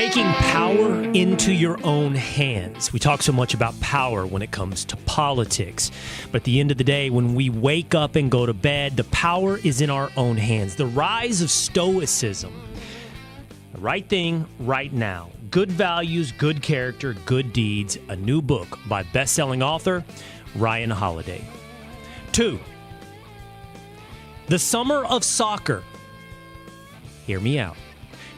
Taking power into your own hands. We talk so much about power when it comes to politics. But at the end of the day, when we wake up and go to bed, the power is in our own hands. The rise of Stoicism. The right thing, right now. Good values, good character, good deeds. A new book by best-selling author Ryan Holiday. 2. The summer of soccer. Hear me out.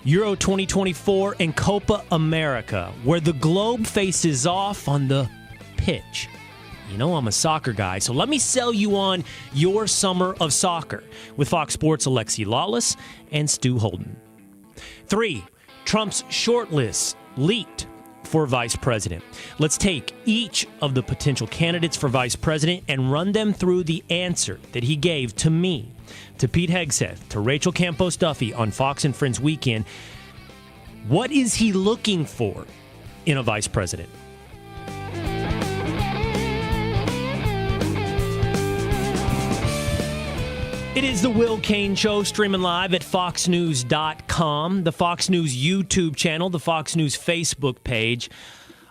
Euro 2024 and Copa America, where the globe faces off on the pitch. You know I'm a soccer guy, so let me sell you on your summer of soccer with Fox Sports' Alexi, Lalas, and Stu Holden. 3. Trump's shortlist leaked for vice president. Let's take each of the potential candidates for vice president and run them through the answer that he gave to me, to Pete Hegseth, to Rachel Campos-Duffy on Fox and Friends Weekend. What is he looking for in a vice president? It is the Will Cain Show, streaming live at foxnews.com, the Fox News YouTube channel, the Fox News Facebook page,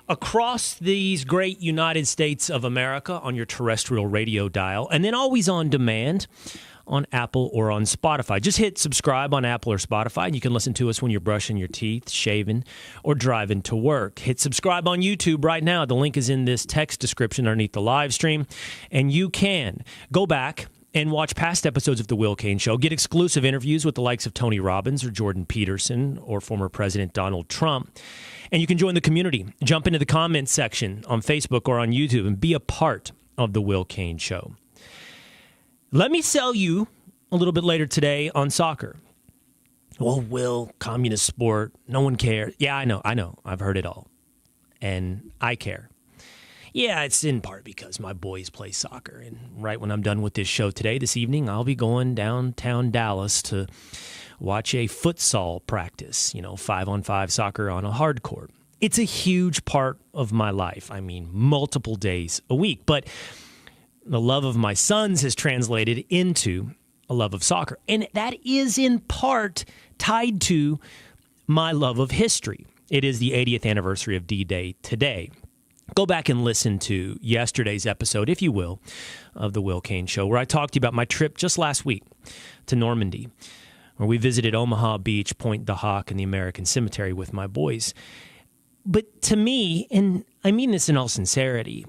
across these great United States of America on your terrestrial radio dial, and then always on demand on Apple or on Spotify. Just hit subscribe on Apple or Spotify, and you can listen to us when you're brushing your teeth, shaving, or driving to work. Hit subscribe on YouTube right now. The link is in this text description underneath the live stream, and you can go back and watch past episodes of The Will Cain Show, get exclusive interviews with the likes of Tony Robbins or Jordan Peterson or former President Donald Trump. And you can join the community. Jump into the comments section on Facebook or on YouTube and be a part of The Will Cain Show. Let me sell you a little bit later today on soccer. Well, Will, communist sport, no one cares. Yeah, I know. I've heard it all. And I care. Yeah, it's in part because my boys play soccer. And right when I'm done with this show today, this evening, I'll be going downtown Dallas to watch a futsal practice, 5-on-5 soccer on a hard court. It's a huge part of my life. I mean, multiple days a week. But the love of my sons has translated into a love of soccer. And that is in part tied to my love of history. It is the 80th anniversary of D-Day today. Go back and listen to yesterday's episode, if you will, of The Will Cain Show, where I talked to you about my trip just last week to Normandy, where we visited Omaha Beach, Pointe du Hoc, and the American Cemetery with my boys. But to me, and I mean this in all sincerity,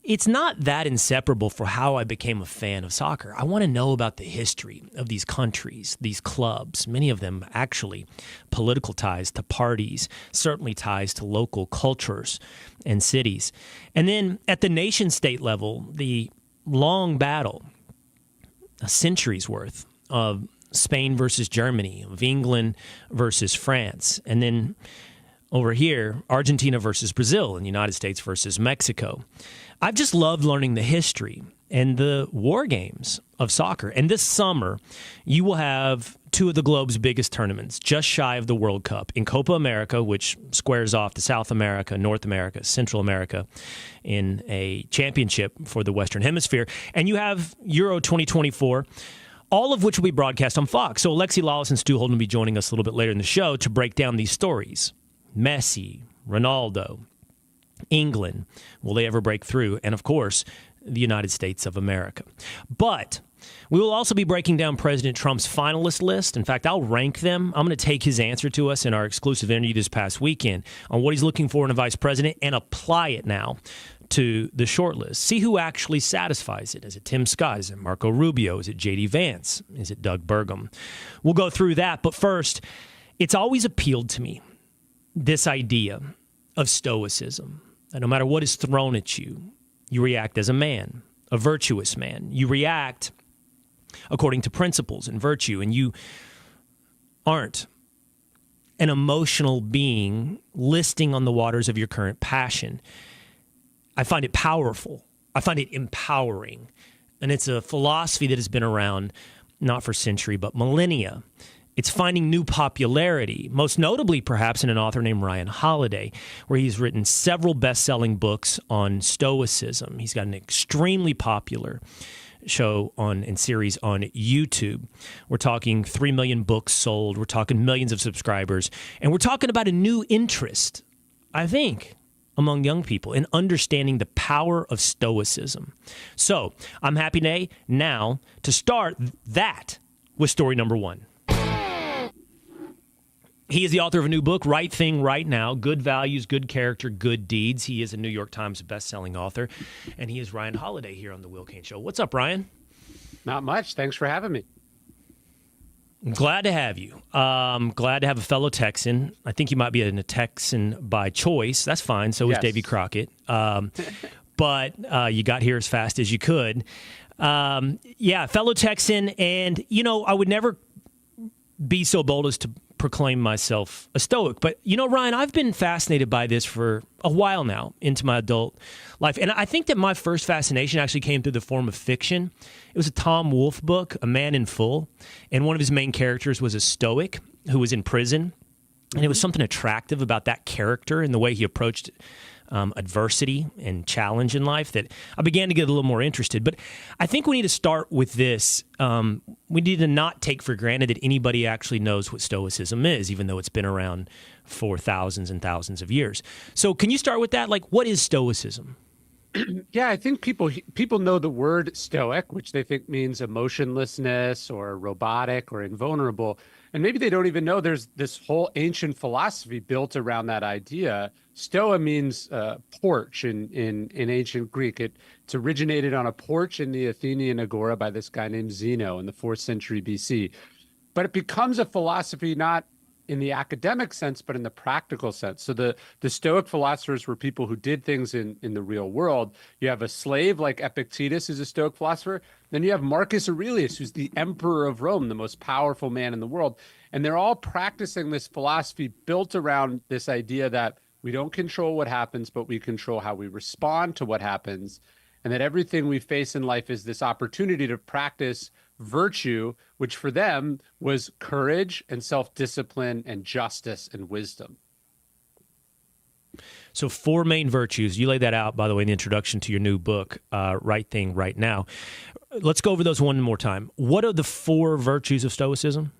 it's not that inseparable for how I became a fan of soccer. I want to know about the history of these countries, these clubs, many of them actually political ties to parties, certainly ties to local cultures and cities. And then at the nation-state level, the long battle, a century's worth of Spain versus Germany, of England versus France, and then over here, Argentina versus Brazil, and the United States versus Mexico. I've just loved learning the history and the war games of soccer. And this summer, you will have two of the globe's biggest tournaments, just shy of the World Cup, in Copa America, which squares off to South America, North America, Central America, in a championship for the Western Hemisphere. And you have Euro 2024, all of which will be broadcast on Fox. So Alexi, Lalas, and Stu Holden will be joining us a little bit later in the show to break down these stories. Messi, Ronaldo, England, will they ever break through? And, of course, the United States of America. But we will also be breaking down President Trump's finalist list. In fact, I'll rank them. I'm going to take his answer to us in our exclusive interview this past weekend on what he's looking for in a vice president and apply it now to the shortlist. See who actually satisfies it. Is it Tim Scott? Is it Marco Rubio? Is it J.D. Vance? Is it Doug Burgum? We'll go through that. But first, it's always appealed to me, this idea of stoicism, that no matter what is thrown at you, you react as a man, a virtuous man. You react according to principles and virtue, and you aren't an emotional being listing on the waters of your current passion. I find it powerful. I find it empowering. And it's a philosophy that has been around not for century, but millennia. It's finding new popularity, most notably perhaps in an author named Ryan Holiday, where he's written several best-selling books on Stoicism. He's got an extremely popular show and series on YouTube. We're talking 3 million books sold. We're talking millions of subscribers. And we're talking about a new interest, I think, among young people in understanding the power of Stoicism. So I'm happy now to start that with story number 1. He is the author of a new book, Right Thing, Right Now, Good Values, Good Character, Good Deeds. He is a New York Times best-selling author, and he is Ryan Holiday here on The Will Cain Show. What's up, Ryan? Not much. Thanks for having me. I'm glad to have you. Glad to have a fellow Texan. I think you might be a Texan by choice. That's fine. So is Davy Crockett. But you got here as fast as you could. Fellow Texan. And, I would never be so bold as to proclaim myself a Stoic. But, Ryan, I've been fascinated by this for a while now into my adult life. And I think that my first fascination actually came through the form of fiction. It was a Tom Wolfe book, A Man in Full. And one of his main characters was a Stoic who was in prison. And it was something attractive about that character and the way he approached adversity and challenge in life that I began to get a little more interested. But I think we need to start with this. We need to not take for granted that anybody actually knows what Stoicism is, even though it's been around for thousands and thousands of years. So can you start with that? Like, what is Stoicism? Yeah, I think people know the word stoic, which they think means emotionlessness or robotic or invulnerable. And maybe they don't even know there's this whole ancient philosophy built around that idea. Stoa means porch in ancient Greek. It's originated on a porch in the Athenian Agora by this guy named Zeno in the 4th century BC. But it becomes a philosophy not in the academic sense, but in the practical sense. So the Stoic philosophers were people who did things in the real world. You have a slave like Epictetus, who's a Stoic philosopher. Then you have Marcus Aurelius, who's the emperor of Rome, the most powerful man in the world. And they're all practicing this philosophy built around this idea that we don't control what happens, but we control how we respond to what happens. And that everything we face in life is this opportunity to practice virtue, which for them was courage and self-discipline and justice and wisdom. So 4 main virtues. You laid that out, by the way, in the introduction to your new book, Right Thing, Right Now. Let's go over those one more time. What are the 4 virtues of Stoicism?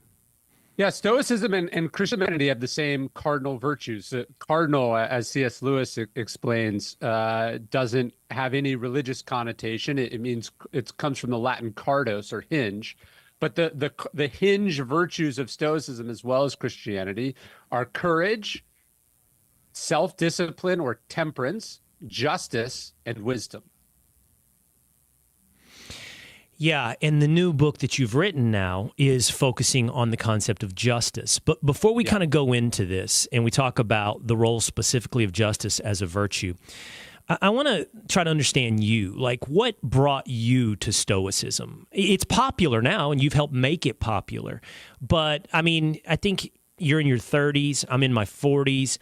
Yeah, Stoicism and Christianity have the same cardinal virtues. Cardinal, as C.S. Lewis explains, doesn't have any religious connotation. It comes from the Latin cardos, or hinge. But the hinge virtues of Stoicism, as well as Christianity, are courage, self-discipline or temperance, justice, and wisdom. Yeah, and the new book that you've written now is focusing on the concept of justice. But before we kind of go into this and we talk about the role specifically of justice as a virtue, I want to try to understand you. Like, what brought you to Stoicism? It's popular now, and you've helped make it popular. But, I mean, I think you're in your 30s. I'm in my 40s.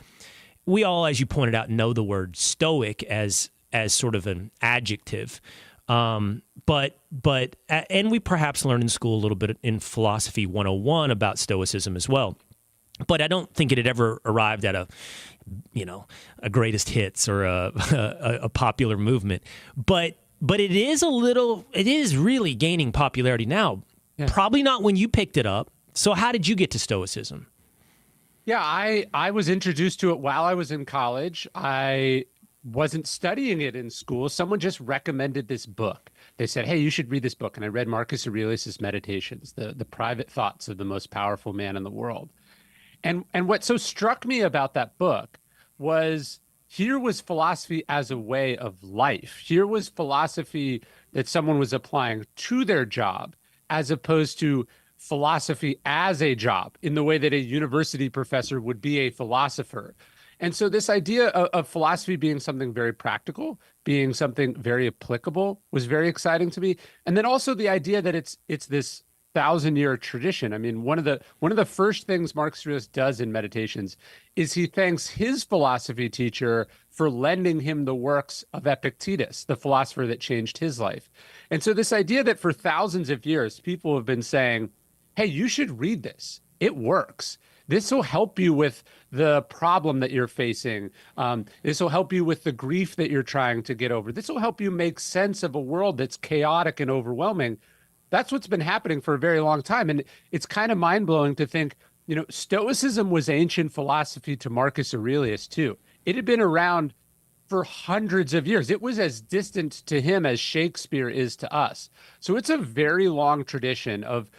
We all, as you pointed out, know the word stoic as sort of an adjective. But we perhaps learned in school a little bit in Philosophy 101 about Stoicism as well. But I don't think it had ever arrived at a greatest hits or a popular movement. But it is really gaining popularity now. Yeah. Probably not when you picked it up. So how did you get to Stoicism? Yeah, I was introduced to it while I was in college. I wasn't studying it in school. Someone just recommended this book. They said, hey, you should read this book. And I read Marcus Aurelius' Meditations, the private thoughts of the most powerful man in the world. And what so struck me about that book was here was philosophy as a way of life. Here was philosophy that someone was applying to their job, as opposed to philosophy as a job in the way that a university professor would be a philosopher. And so this idea of philosophy being something very practical, being something very applicable, was very exciting to me. And then also the idea that it's this 1,000-year tradition. I mean, one of the first things Marcus Aurelius does in Meditations is he thanks his philosophy teacher for lending him the works of Epictetus, the philosopher that changed his life. And so this idea that for thousands of years, people have been saying, hey, you should read this. It works. this will help you with the problem that you're facing. This will help you with the grief that you're trying to get over. This will help you make sense of a world that's chaotic and overwhelming. That's what's been happening for a very long time. And it's kind of mind-blowing to think, Stoicism was ancient philosophy to Marcus Aurelius too. It had been around for hundreds of years. It was as distant to him as Shakespeare is to us. So it's a very long tradition of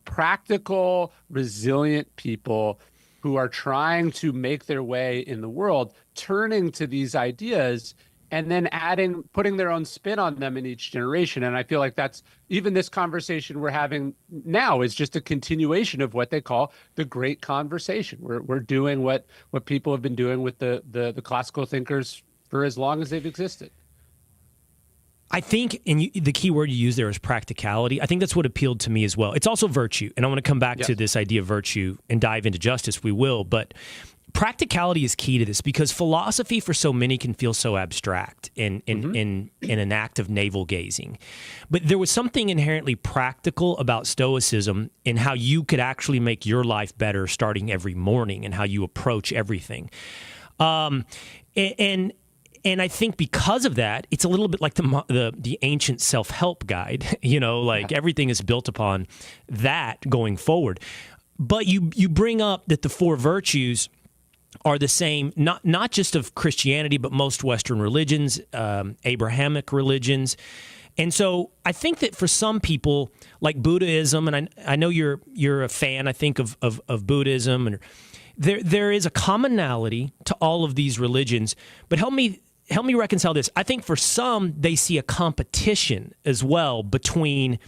practical, resilient people who are trying to make their way in the world, turning to these ideas and then putting their own spin on them in each generation. And I feel like that's, even this conversation we're having now is just a continuation of what they call the great conversation. We're doing what people have been doing with the classical thinkers for as long as they've existed. I think, and the key word you use there is practicality. I think that's what appealed to me as well. It's also virtue, and I want to come back to this idea of virtue and dive into justice. We will, but practicality is key to this because philosophy for so many can feel so abstract in an act of navel gazing. But there was something inherently practical about Stoicism in how you could actually make your life better starting every morning and how you approach everything. And I think because of that, it's a little bit like the ancient self-help guide, everything is built upon that going forward. But you bring up that the four virtues are the same, not just of Christianity, but most Western religions, Abrahamic religions. And so I think that for some people, like Buddhism, and I know you're a fan, I think, of Buddhism, and there is a commonality to all of these religions, but help me reconcile this. I think for some, they see a competition as well between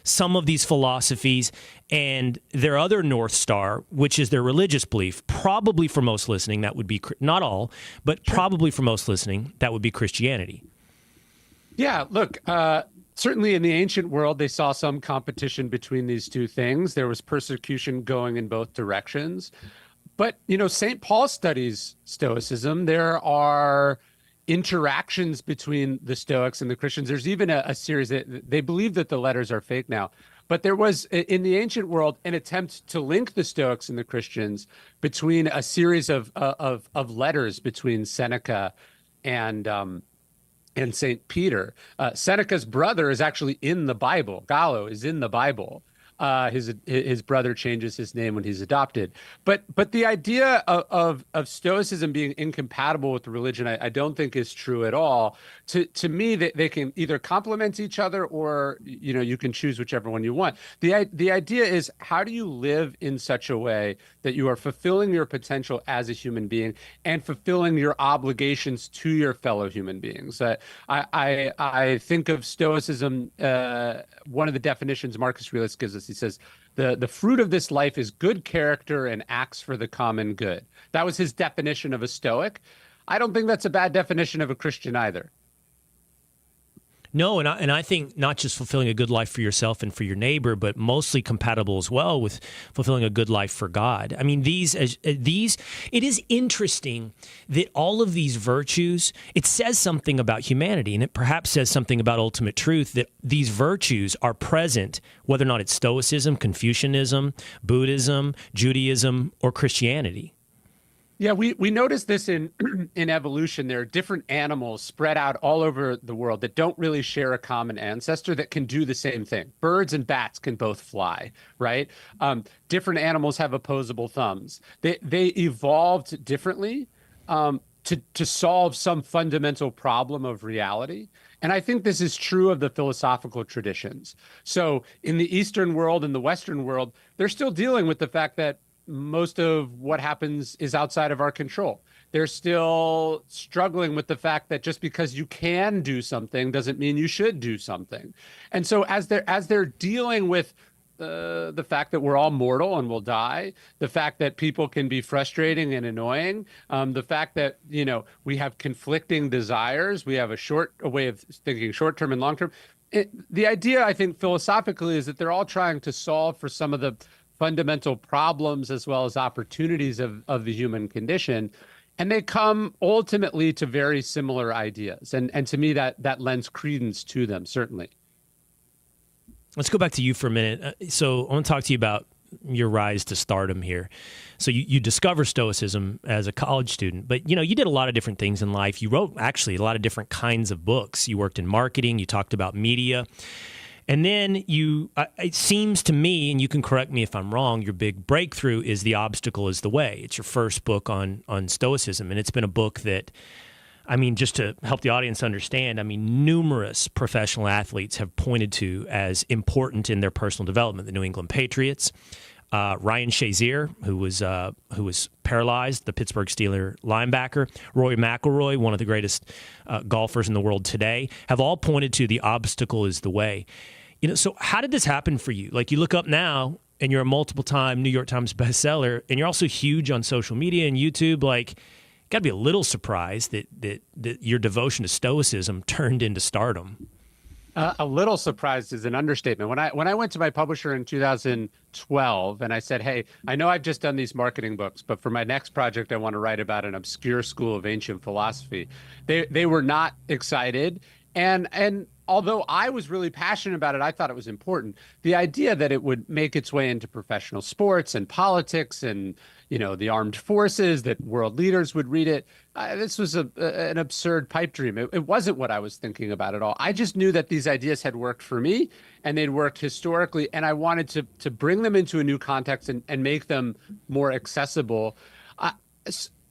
some of these philosophies and their other North Star, which is their religious belief. Probably for most listening, that would be, not all, but probably for most listening, that would be Christianity. Yeah, look, certainly in the ancient world, they saw some competition between these two things. There was persecution going in both directions. But, St. Paul studies Stoicism. There are interactions between the Stoics and the Christians. There's even a series that they believe that the letters are fake now. But there was, in the ancient world, an attempt to link the Stoics and the Christians between a series of letters between Seneca and St. Peter. Seneca's brother is actually in the Bible. Gallo is in the Bible. His brother changes his name when he's adopted. But the idea of Stoicism being incompatible with religion, I don't think is true at all. To me, they can either complement each other or you can choose whichever one you want. The idea is, how do you live in such a way that you are fulfilling your potential as a human being and fulfilling your obligations to your fellow human beings? I think of Stoicism, one of the definitions Marcus Aurelius gives us. He says, the fruit of this life is good character and acts for the common good. That was his definition of a Stoic. I don't think that's a bad definition of a Christian either. No, and I think not just fulfilling a good life for yourself and for your neighbor, but mostly compatible as well with fulfilling a good life for God. I mean, it is interesting that all of these virtues, it says something about humanity, and it perhaps says something about ultimate truth, that these virtues are present, whether or not it's Stoicism, Confucianism, Buddhism, Judaism, or Christianity. Yeah, we notice this in evolution. There are different animals spread out all over the world that don't really share a common ancestor that can do the same thing. Birds and bats can both fly, right? Different animals have opposable thumbs. They evolved differently to solve some fundamental problem of reality. And I think this is true of the philosophical traditions. So in the Eastern world and the Western world, they're still dealing with the fact that most of what happens is outside of our control. They're still struggling with the fact that just because you can do something doesn't mean you should do something. And so as they're dealing with the fact that we're all mortal and will die, the fact that people can be frustrating and annoying, the fact that we have conflicting desires, we have a way of thinking short-term and long-term. The idea, I think, philosophically, is that they're all trying to solve for some of the fundamental problems as well as opportunities of the human condition. And they come ultimately to very similar ideas. And to me, that lends credence to them, certainly. Let's go back to you for a minute. So I want to talk to you about your rise to stardom here. So you discover Stoicism as a college student, but you did a lot of different things in life. You wrote actually a lot of different kinds of books. You worked in marketing. You talked about media. And then it seems to me, and you can correct me if I'm wrong, your big breakthrough is The Obstacle is the Way. It's your first book on Stoicism, and it's been a book that, just to help the audience understand, numerous professional athletes have pointed to as important in their personal development. The New England Patriots, Ryan Shazier, who was paralyzed, the Pittsburgh Steelers linebacker, Rory McIlroy, one of the greatest golfers in the world today, have all pointed to The Obstacle is the Way. So how did this happen for you? Like, you look up now and you're a multiple-time New York Times bestseller, and you're also huge on social media and YouTube. Like, got to be a little surprised that your devotion to Stoicism turned into stardom. A little surprised is an understatement. When I went to my publisher in 2012 and I said, "Hey, I know I've just done these marketing books, but for my next project, I want to write about an obscure school of ancient philosophy," they were not excited. And although I was really passionate about it, I thought it was important. The idea that it would make its way into professional sports and politics and the armed forces, that world leaders would read it, this was an absurd pipe dream. It wasn't what I was thinking about at all. I just knew that these ideas had worked for me and they'd worked historically, and I wanted to bring them into a new context and make them more accessible.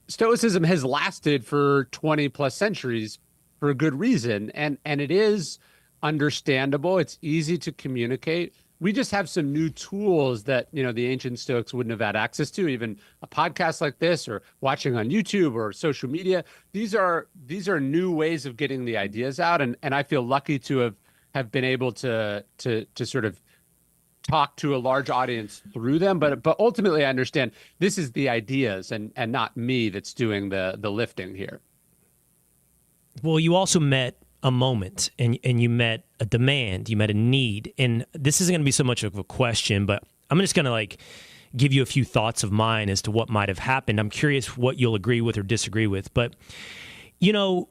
Stoicism has lasted for 20 plus centuries for a good reason, and it is understandable. It's easy to communicate. We just have some new tools that the ancient Stoics wouldn't have had access to. Even a podcast like this, or watching on YouTube or social media. These are new ways of getting the ideas out, and I feel lucky to have been able to sort of talk to a large audience through them. But ultimately, I understand this is the ideas and not me that's doing the lifting here. Well, you also met a moment, and you met a demand, you met a need. And this isn't going to be so much of a question, but I'm just going to give you a few thoughts of mine as to what might have happened. I'm curious what you'll agree with or disagree with. But, and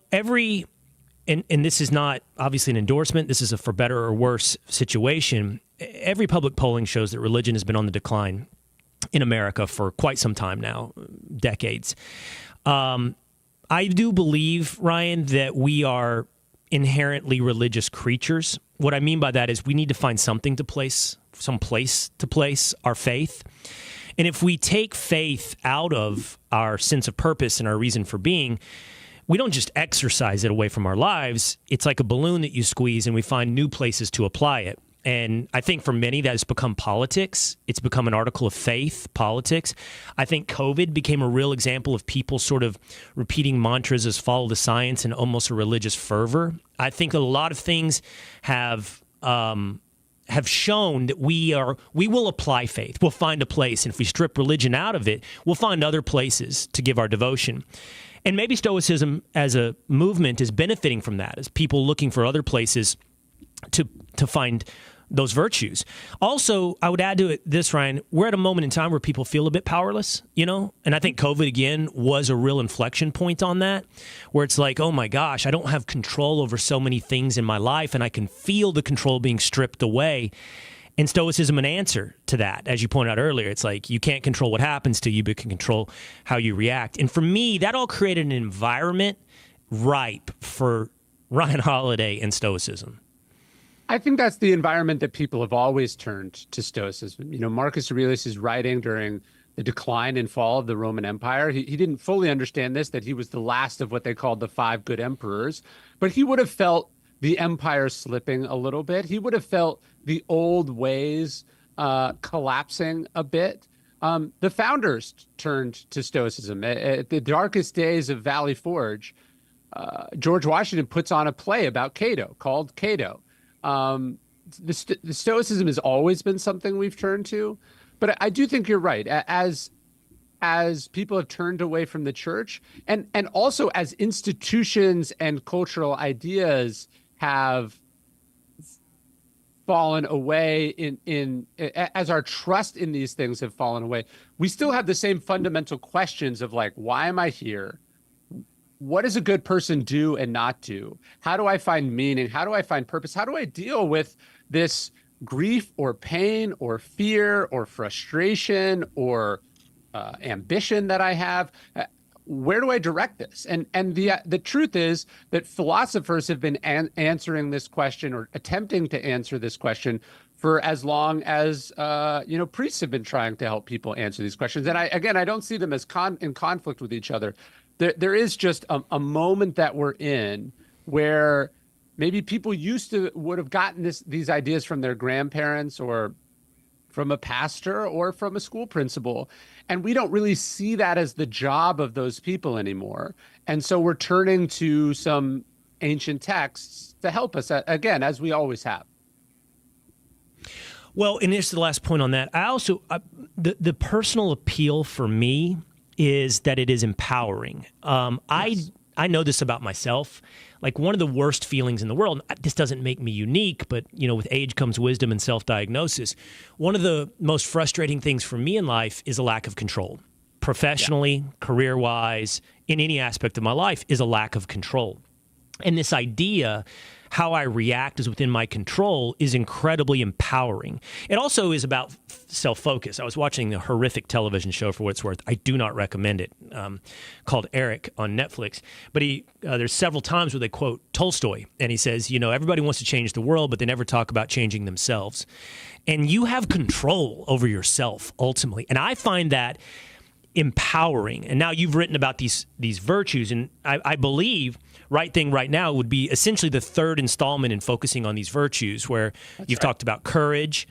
this is not obviously an endorsement, this is a for better or worse situation. Every public polling shows that religion has been on the decline in America for quite some time now, decades. I do believe, Ryan, that we are inherently religious creatures. What I mean by that is we need to find something to place, some place to place our faith. And if we take faith out of our sense of purpose and our reason for being, we don't just exercise it away from our lives. It's like a balloon that you squeeze and we find new places to apply it. And I think for many that has become politics. It's become an article of faith, politics. I think COVID became a real example of people sort of repeating mantras as follow the science and almost a religious fervor. I think a lot of things have shown that we will apply faith. We'll find a place. And if we strip religion out of it, we'll find other places to give our devotion. And maybe Stoicism as a movement is benefiting from that, as people looking for other places to find those virtues. Also, I would add to it this, Ryan, we're at a moment in time where people feel a bit powerless, and I think COVID, again, was a real inflection point on that, where it's like, oh my gosh, I don't have control over so many things in my life, and I can feel the control being stripped away. And Stoicism, an answer to that. As you pointed out earlier, it's like you can't control what happens to you, but can control how you react. And for me, that all created an environment ripe for Ryan Holiday and Stoicism. I think that's the environment that people have always turned to Stoicism. Marcus Aurelius' writing during the decline and fall of the Roman Empire, he didn't fully understand this, that he was the last of what they called the 5 good emperors, but he would have felt the empire slipping a little bit. He would have felt the old ways collapsing a bit. The founders turned to Stoicism. At the darkest days of Valley Forge, George Washington puts on a play about Cato called Cato. The Stoicism has always been something we've turned to, but I do think you're right. As people have turned away from the church, and also as institutions and cultural ideas have fallen away as our trust in these things have fallen away, we still have the same fundamental questions of why am I here? What does a good person do and not do? How do I find meaning? How do I find purpose? How do I deal with this grief or pain or fear or frustration or ambition that I have, where do I direct this? And the truth is that philosophers have been answering this question, or attempting to answer this question, for as long as priests have been trying to help people answer these questions. And I don't see them as in conflict with each other. There is just a moment that we're in where maybe people would have gotten these ideas from their grandparents or from a pastor or from a school principal. And we don't really see that as the job of those people anymore. And so we're turning to some ancient texts to help us, again, as we always have. Well, and this is the last point on that. The personal appeal for me is that it is empowering. Yes. I know this about myself. Like, one of the worst feelings in the world, this doesn't make me unique, but, with age comes wisdom and self-diagnosis. One of the most frustrating things for me in life is a lack of control. Professionally, career-wise, in any aspect of my life, is a lack of control. And this idea, how I react is within my control, is incredibly empowering. It also is about self-focus. I was watching a horrific television show, for what it's worth. I do not recommend it, called Eric on Netflix. But there's several times where they quote Tolstoy, and he says, everybody wants to change the world, but they never talk about changing themselves. And you have control over yourself, ultimately. And I find that empowering. And now you've written about these virtues, and I believe Right Thing Right Now would be essentially the third installment in focusing on these virtues, where you've talked about courage,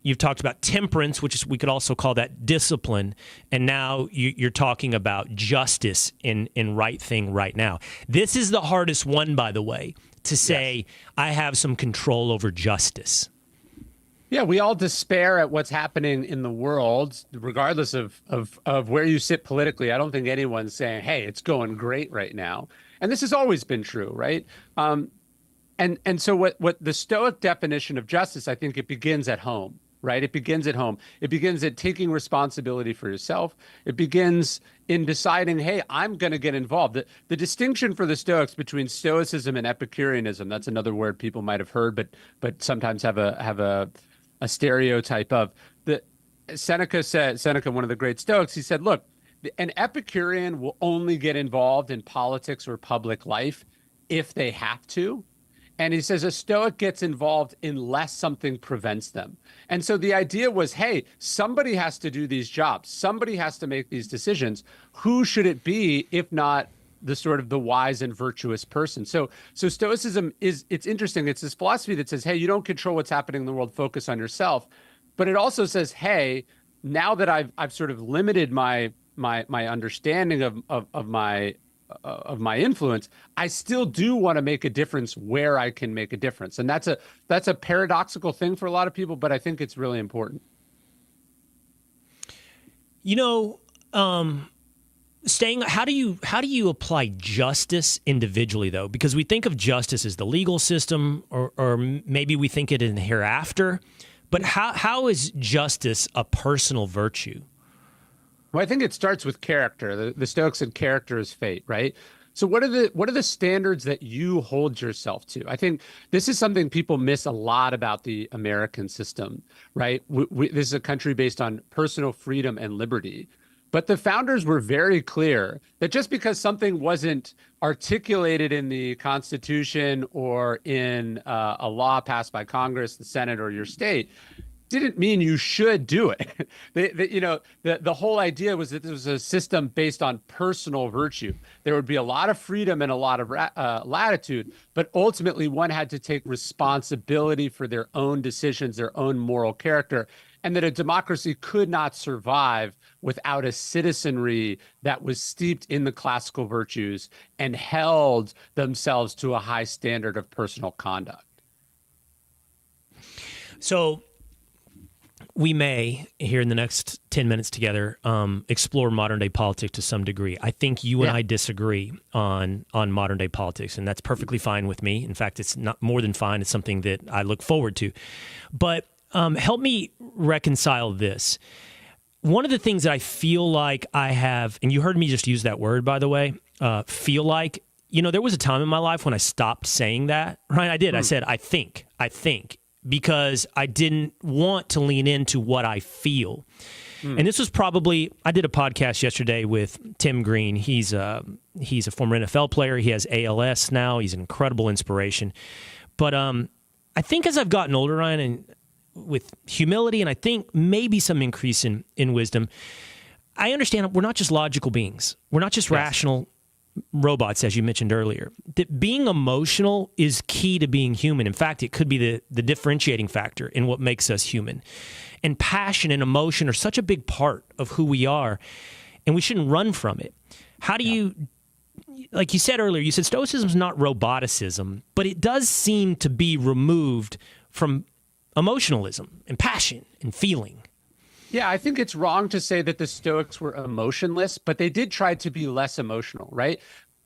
you've talked about temperance, we could also call that discipline, and now you're talking about justice in Right Thing Right Now. This is the hardest one, by the way, to say, yes, I have some control over justice. Yeah, we all despair at what's happening in the world, regardless of where you sit politically. I don't think anyone's saying, hey, it's going great right now. And this has always been true, right? And so what the Stoic definition of justice, I think it begins at home, right? It begins at home. It begins at taking responsibility for yourself. It begins in deciding, hey, I'm going to get involved. The distinction for the Stoics between Stoicism and Epicureanism, that's another word people might have heard, but sometimes have a stereotype of. Seneca, one of the great Stoics, he said, look, an Epicurean will only get involved in politics or public life if they have to. And he says a Stoic gets involved unless something prevents them. And so the idea was, hey, somebody has to do these jobs. Somebody has to make these decisions. Who should it be if not the wise and virtuous person? So Stoicism it's interesting. It's this philosophy that says, hey, you don't control what's happening in the world, focus on yourself. But it also says, hey, now that I've sort of limited my understanding of my influence, I still do want to make a difference where I can make a difference. And that's a paradoxical thing for a lot of people, but I think it's really important. How do you apply justice individually, though? Because we think of justice as the legal system, or maybe we think it in the hereafter. But how is justice a personal virtue? Well, I think it starts with character. The Stoics said character is fate, right? So what are the standards that you hold yourself to? I think this is something people miss a lot about the American system, right? This is a country based on personal freedom and liberty. But the founders were very clear that just because something wasn't articulated in the Constitution or in a law passed by Congress, the Senate, or your state, didn't mean you should do it. The whole idea was that this was a system based on personal virtue. There would be a lot of freedom and a lot of latitude, but ultimately one had to take responsibility for their own decisions, their own moral character, and that a democracy could not survive without a citizenry that was steeped in the classical virtues and held themselves to a high standard of personal conduct. So we may, here in the next 10 minutes together, explore modern-day politics to some degree. I think you and I disagree on modern-day politics, and that's perfectly fine with me. In fact, it's not more than fine. It's something that I look forward to. But help me reconcile this. One of the things that I feel like I have, and you heard me just use that word, by the way, feel like, there was a time in my life when I stopped saying that, right? I did. I said, I think. because I didn't want to lean into what I feel. And this was probably, I did a podcast yesterday with Tim Green. He's a former NFL player. He has ALS now. He's an incredible inspiration. But I think as I've gotten older, Ryan, and with humility and I think maybe some increase in wisdom, I understand we're not just logical beings. We're not just rational robots, as you mentioned earlier. That being emotional is key to being human. In fact, it could be the differentiating factor in what makes us human. And passion and emotion are such a big part of who we are, and we shouldn't run from it. How do you, like you said earlier, you said Stoicism is not roboticism, but it does seem to be removed from emotionalism and passion and feeling. Yeah, I think it's wrong to say that the Stoics were emotionless, but they did try to be less emotional, right?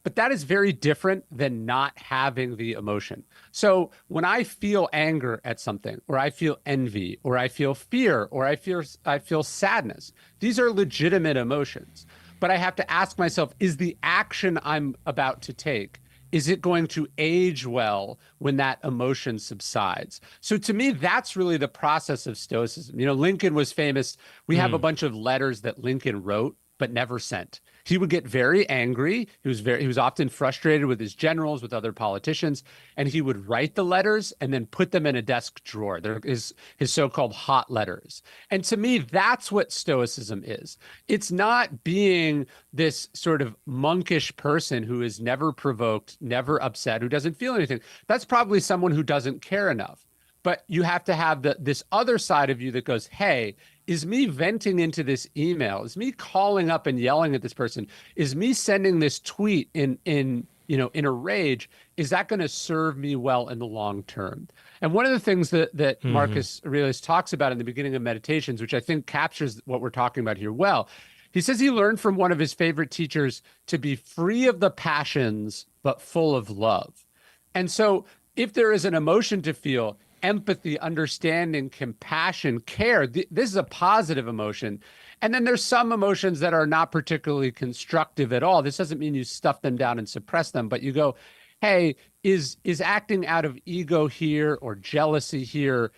But that is very different than not having the emotion. So when I feel anger at something, or I feel envy, or I feel fear, or I feel sadness, these are legitimate emotions. But I have to ask myself, is the action I'm about to take, is it going to age well when that emotion subsides? So to me, that's really the process of Stoicism. You know, Lincoln was famous. We have a bunch of letters that Lincoln wrote but never sent. He would get very angry. He was often frustrated with his generals, with other politicians, and he would write the letters and then put them in a desk drawer. They're his so-called hot letters. And to me, that's what Stoicism is. It's not being this sort of monkish person who is never provoked, never upset, who doesn't feel anything. That's probably someone who doesn't care enough. But you have to have this other side of you that goes, hey, is me venting into this email, is me calling up and yelling at this person, is me sending this tweet in a rage, is that going to serve me well in the long term? And one of the things that Marcus Aurelius talks about in the beginning of Meditations, which I think captures what we're talking about here well, he says he learned from one of his favorite teachers to be free of the passions, but full of love. And so if there is an emotion to feel, empathy, understanding, compassion, care, this is a positive emotion. And then there's some emotions that are not particularly constructive at all. This doesn't mean you stuff them down and suppress them, but you go, hey, is acting out of ego here or jealousy here,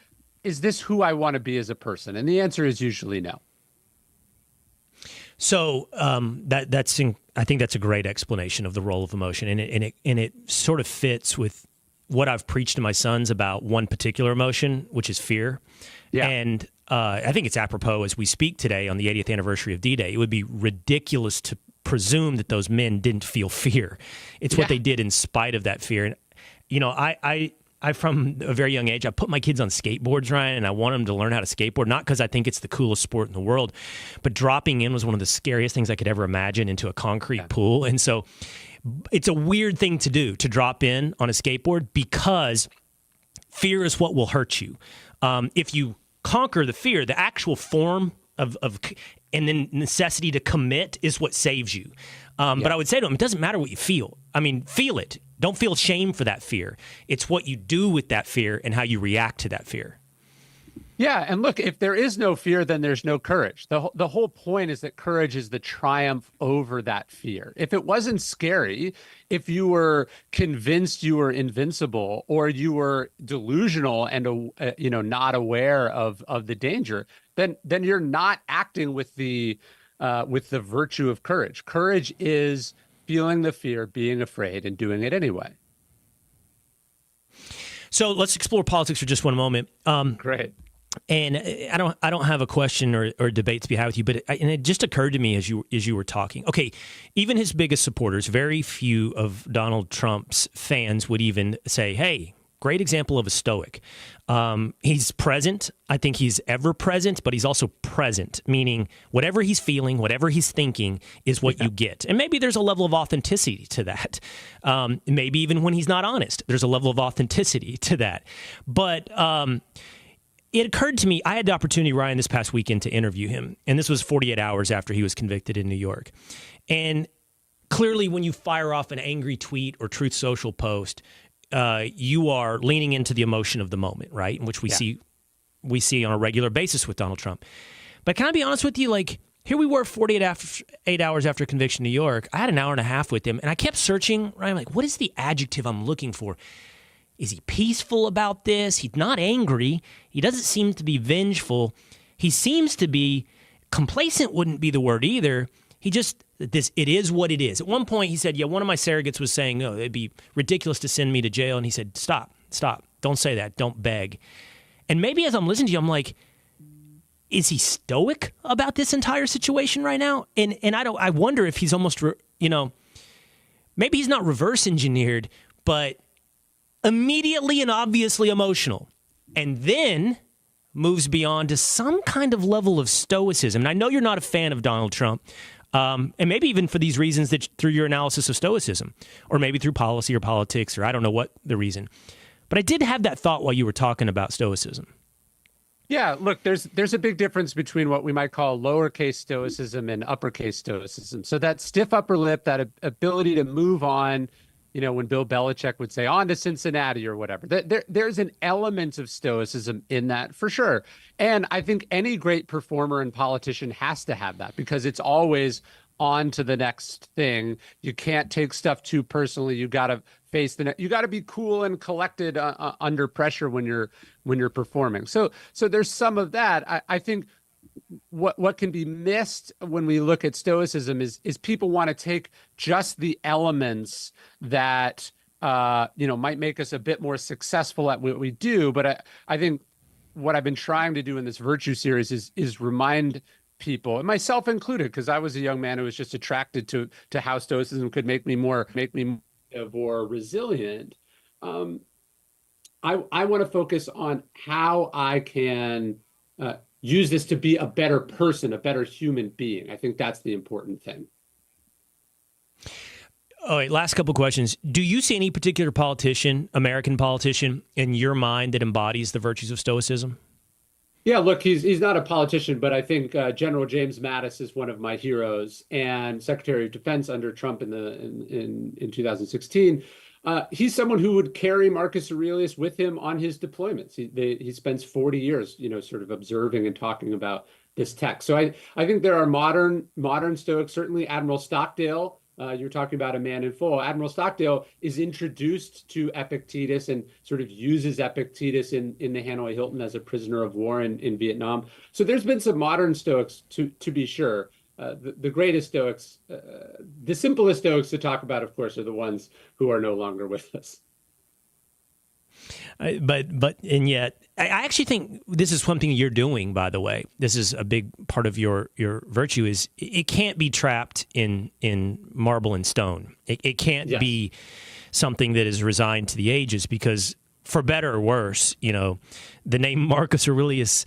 is this who I want to be as a person? And the answer is usually no. So I think that's a great explanation of the role of emotion, and it sort of fits with what I've preached to my sons about one particular emotion, which is fear. Yeah. And I think it's apropos as we speak today on the 80th anniversary of D-Day. It would be ridiculous to presume that those men didn't feel fear. It's what they did in spite of that fear. And, you know, I from a very young age, I put my kids on skateboards, Ryan, and I want them to learn how to skateboard, not because I think it's the coolest sport in the world, but dropping in was one of the scariest things I could ever imagine into a concrete pool. And so it's a weird thing to do, to drop in on a skateboard, because fear is what will hurt you. If you conquer the fear, the actual form of and then necessity to commit is what saves you. But I would say to them, it doesn't matter what you feel. I mean, feel it. Don't feel shame for that fear. It's what you do with that fear and how you react to that fear. Yeah, and look, if there is no fear, then there's no courage. The whole point is that courage is the triumph over that fear. If it wasn't scary, if you were convinced you were invincible, or you were delusional and not aware of the danger, then you're not acting with the virtue of courage. Courage is feeling the fear, being afraid, and doing it anyway. So let's explore politics for just one moment. Great. And I don't have a question or debate to be had with you, but it just occurred to me as you were talking. Okay, even his biggest supporters, very few of Donald Trump's fans would even say, "Hey, great example of a stoic." He's present. I think he's ever present, but he's also present, meaning whatever he's feeling, whatever he's thinking is what you get. And maybe there's a level of authenticity to that. Maybe even when he's not honest, there's a level of authenticity to that. But it occurred to me, I had the opportunity, Ryan, this past weekend to interview him, and this was 48 hours after he was convicted in New York. And clearly when you fire off an angry tweet or Truth Social post, you are leaning into the emotion of the moment, right? In which we see on a regular basis with Donald Trump. But can I be honest with you? Like, here we were 48 hours after conviction in New York. I had an hour and a half with him, and I kept searching, right? I'm like, what is the adjective I'm looking for? Is he peaceful about this? He's not angry. He doesn't seem to be vengeful. He seems to be complacent, wouldn't be the word either. It is what it is. At one point he said, yeah, one of my surrogates was saying, oh, it'd be ridiculous to send me to jail. And he said, stop, don't say that, don't beg. And maybe as I'm listening to you, I'm like, is he stoic about this entire situation right now? And I wonder if he's almost, maybe he's not reverse engineered, but immediately and obviously emotional. And then moves beyond to some kind of level of stoicism. And I know you're not a fan of Donald Trump, and maybe even for these reasons that through your analysis of stoicism, or maybe through policy or politics, or I don't know what the reason. But I did have that thought while you were talking about stoicism. Yeah, look, there's a big difference between what we might call lowercase stoicism and uppercase stoicism. So that stiff upper lip, that ability to move on, when Bill Belichick would say on to Cincinnati or whatever, there's an element of stoicism in that for sure. And I think any great performer and politician has to have that, because it's always on to the next thing. You can't take stuff too personally. You got to face you got to be cool and collected under pressure when you're performing. So there's some of that. I think what can be missed when we look at stoicism is people want to take just the elements that might make us a bit more successful at what we do. But I think what I've been trying to do in this virtue series is remind people, and myself included, because I was a young man who was just attracted to how stoicism could make me more resilient. I want to focus on how I can use this to be a better person, a better human being. I think that's the important thing. All right, last couple of questions. Do you see any particular politician, American politician, in your mind that embodies the virtues of stoicism? Yeah, look, he's not a politician, but I think General James Mattis is one of my heroes, and Secretary of Defense under Trump in 2016. He's someone who would carry Marcus Aurelius with him on his deployments. He spends 40 years, sort of observing and talking about this text. So I think there are modern Stoics. Certainly, Admiral Stockdale. You're talking about a man in full. Admiral Stockdale is introduced to Epictetus and sort of uses Epictetus in the Hanoi Hilton as a prisoner of war in Vietnam. So there's been some modern Stoics to be sure. The greatest Stoics, the simplest Stoics to talk about, of course, are the ones who are no longer with us. And yet, I actually think this is something you're doing, by the way. This is a big part of your virtue is it can't be trapped in marble and stone. It can't be something that is resigned to the ages, because for better or worse, the name Marcus Aurelius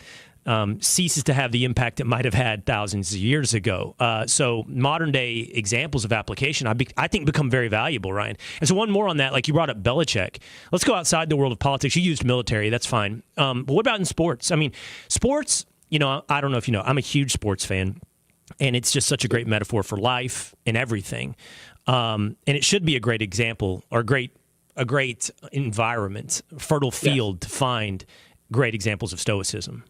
ceases to have the impact it might have had thousands of years ago. So modern day examples of application, I think, become very valuable, Ryan. And so one more on that, like you brought up Belichick. Let's go outside the world of politics. You used military, that's fine. But what about in sports? I mean, sports, I don't know if you know, I'm a huge sports fan, and it's just such a great metaphor for life and everything. And it should be a great example, or a great environment, fertile field to find great examples of stoicism.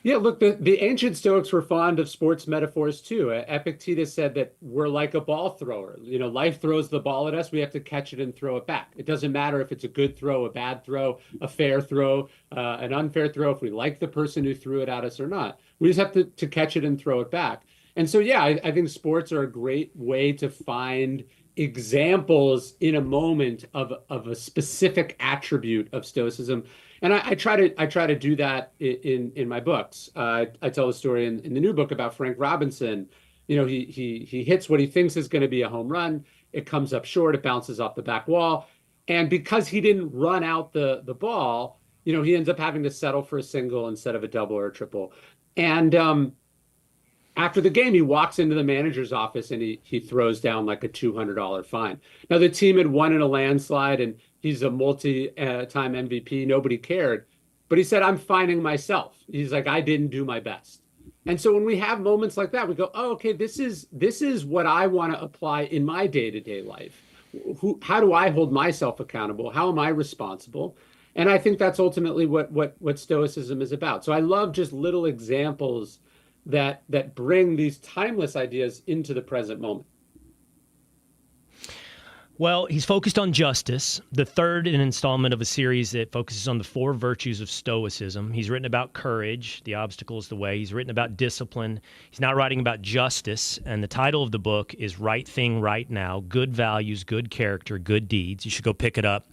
Yeah, look, the ancient Stoics were fond of sports metaphors too. Epictetus said that we're like a ball thrower. Life throws the ball at us. We have to catch it and throw it back. It doesn't matter if it's a good throw, a bad throw, a fair throw, an unfair throw, if we like the person who threw it at us or not. We just have to catch it and throw it back. And so, yeah, I think sports are a great way to find examples in a moment of a specific attribute of Stoicism. And I try to do that in my books. I tell a story in the new book about Frank Robinson. He hits what he thinks is going to be a home run. It comes up short. It bounces off the back wall. And because he didn't run out the ball, he ends up having to settle for a single instead of a double or a triple. And after the game, he walks into the manager's office and he throws down like a $200 fine. Now, the team had won in a landslide, and he's a multi-time MVP. Nobody cared. But he said, I'm fining myself. He's like, I didn't do my best. And so when we have moments like that, we go, oh, okay, this is what I want to apply in my day-to-day life. How do I hold myself accountable? How am I responsible? And I think that's ultimately what Stoicism is about. So I love just little examples that bring these timeless ideas into the present moment. Well, he's focused on justice, the third in an installment of a series that focuses on the 4 virtues of Stoicism. He's written about courage, the obstacle is the way. He's written about discipline. He's now writing about justice, and the title of the book is Right Thing, Right Now, Good Values, Good Character, Good Deeds. You should go pick it up.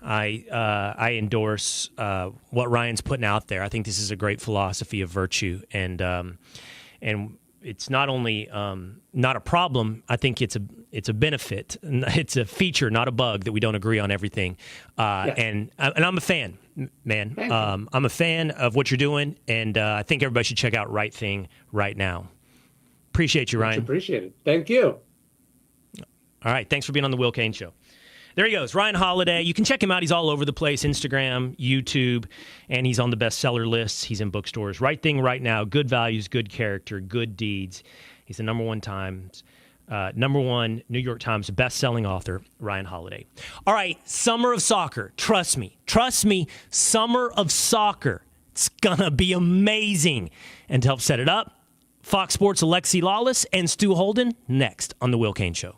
I endorse what Ryan's putting out there. I think this is a great philosophy of virtue, and it's not only not a problem. I think it's a benefit. It's a feature, not a bug, that we don't agree on everything. And I'm a fan, man. I'm a fan of what you're doing, and I think everybody should check out Right Thing Right Now. Appreciate you, Ryan. Much appreciated. Thank you. All right, thanks for being on the Will Cain Show. There he goes, Ryan Holiday. You can check him out. He's all over the place, Instagram, YouTube, and he's on the bestseller lists. He's in bookstores. Right Thing, Right Now, Good Values, Good Character, Good Deeds. He's the number one New York Times best-selling author, Ryan Holiday. All right, Summer of Soccer. Trust me, Summer of Soccer. It's going to be amazing. And to help set it up, Fox Sports' Alexi Lalas and Stu Holden next on The Will Cain Show.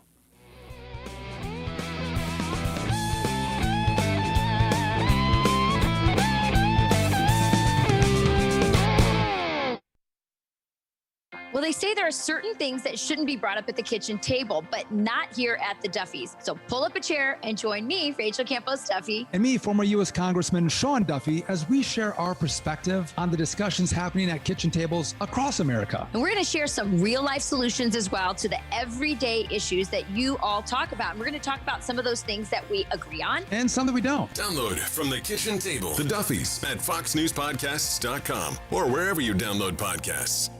Well, they say there are certain things that shouldn't be brought up at the kitchen table, but not here at the Duffys. So pull up a chair and join me, Rachel Campos Duffy. And me, former U.S. Congressman Sean Duffy, as we share our perspective on the discussions happening at kitchen tables across America. And we're going to share some real-life solutions as well to the everyday issues that you all talk about. And we're going to talk about some of those things that we agree on. And some that we don't. Download from the kitchen table, the Duffys at foxnewspodcasts.com or wherever you download podcasts.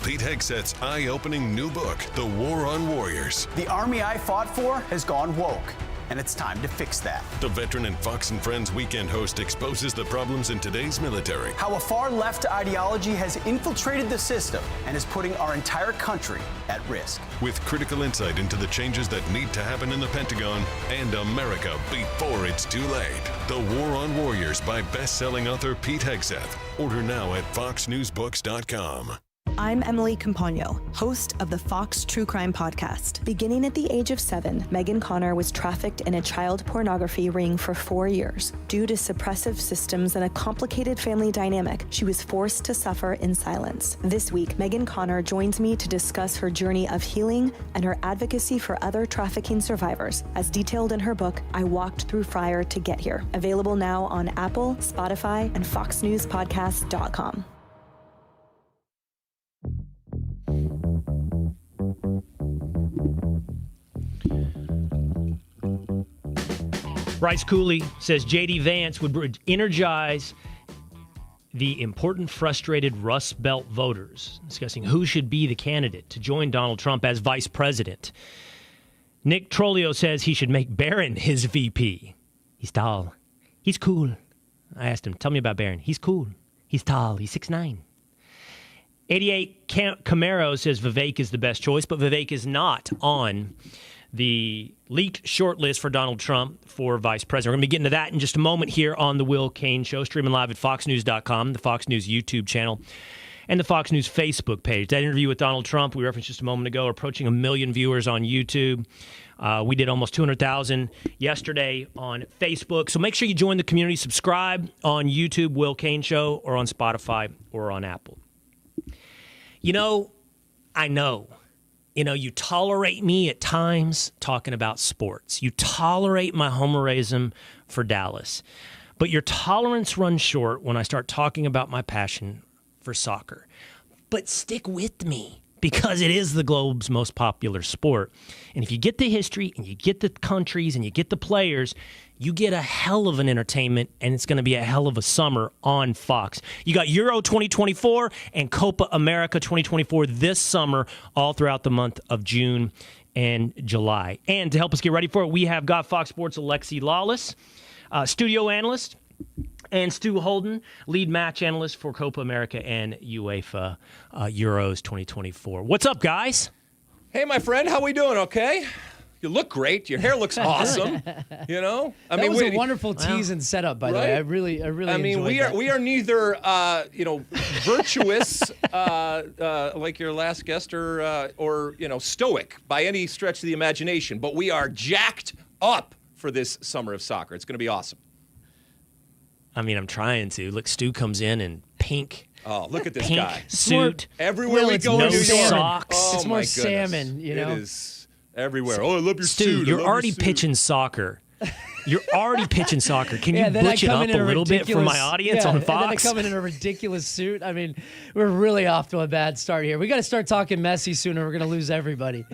Pete Hegseth's eye-opening new book, The War on Warriors. The army I fought for has gone woke, and it's time to fix that. The veteran and Fox and Friends weekend host exposes the problems in today's military. How a far-left ideology has infiltrated the system and is putting our entire country at risk. With critical insight into the changes that need to happen in the Pentagon and America before it's too late. The War on Warriors by best-selling author Pete Hegseth. Order now at foxnewsbooks.com. I'm Emily Campagno, host of the Fox True Crime Podcast. Beginning at the age of 7, Megan Connor was trafficked in a child pornography ring for 4 years. Due to suppressive systems and a complicated family dynamic, she was forced to suffer in silence. This week, Megan Connor joins me to discuss her journey of healing and her advocacy for other trafficking survivors, as detailed in her book, I Walked Through Fire to Get Here. Available now on Apple, Spotify, and foxnewspodcast.com. Bryce Cooley says J.D. Vance would energize the important, frustrated Rust Belt voters, discussing who should be the candidate to join Donald Trump as vice president. Nick Trollio says he should make Barron his VP. He's tall. He's cool. I asked him, tell me about Barron. He's cool. He's tall. He's 6'9". 88 Camaro says Vivek is the best choice, but Vivek is not on the leaked shortlist for Donald Trump for vice president. We're going to be getting to that in just a moment here on The Will Cain Show, streaming live at foxnews.com, the Fox News YouTube channel, and the Fox News Facebook page. That interview with Donald Trump, we referenced just a moment ago, approaching 1 million viewers on YouTube. We did almost 200,000 yesterday on Facebook. So make sure you join the community. Subscribe on YouTube, Will Cain Show, or on Spotify or on Apple. I know. You tolerate me at times talking about sports. You tolerate my homerism for Dallas. But your tolerance runs short when I start talking about my passion for soccer. But stick with me, because it is the globe's most popular sport. And if you get the history and you get the countries and you get the players, you get a hell of an entertainment, and it's going to be a hell of a summer on Fox. You got Euro 2024 and Copa America 2024 this summer, all throughout the month of June and July. And to help us get ready for it, we have got Fox Sports' Alexi Lalas, studio analyst, and Stu Holden, lead match analyst for Copa America and UEFA Euros 2024. What's up, guys? Hey, my friend, how we doing? Okay. You look great. Your hair looks awesome. That was a wonderful tease and setup, by the way. I really enjoyed that. We are neither virtuous like your last guest or stoic by any stretch of the imagination, but we are jacked up for this summer of soccer. It's going to be awesome. I mean, I'm trying to. Look, Stu comes in pink. Oh, look at this pink guy. Suit. Everywhere we go no in New York. Socks. Oh, it's more salmon, you know? It is everywhere. Oh, I love your Stu, suit. you're already pitching soccer. You're already pitching soccer. Can you then butch it up a little bit for my audience on Fox? And then I come in a ridiculous suit. I mean, we're really off to a bad start here. We got to start talking Messi sooner. We're going to lose everybody.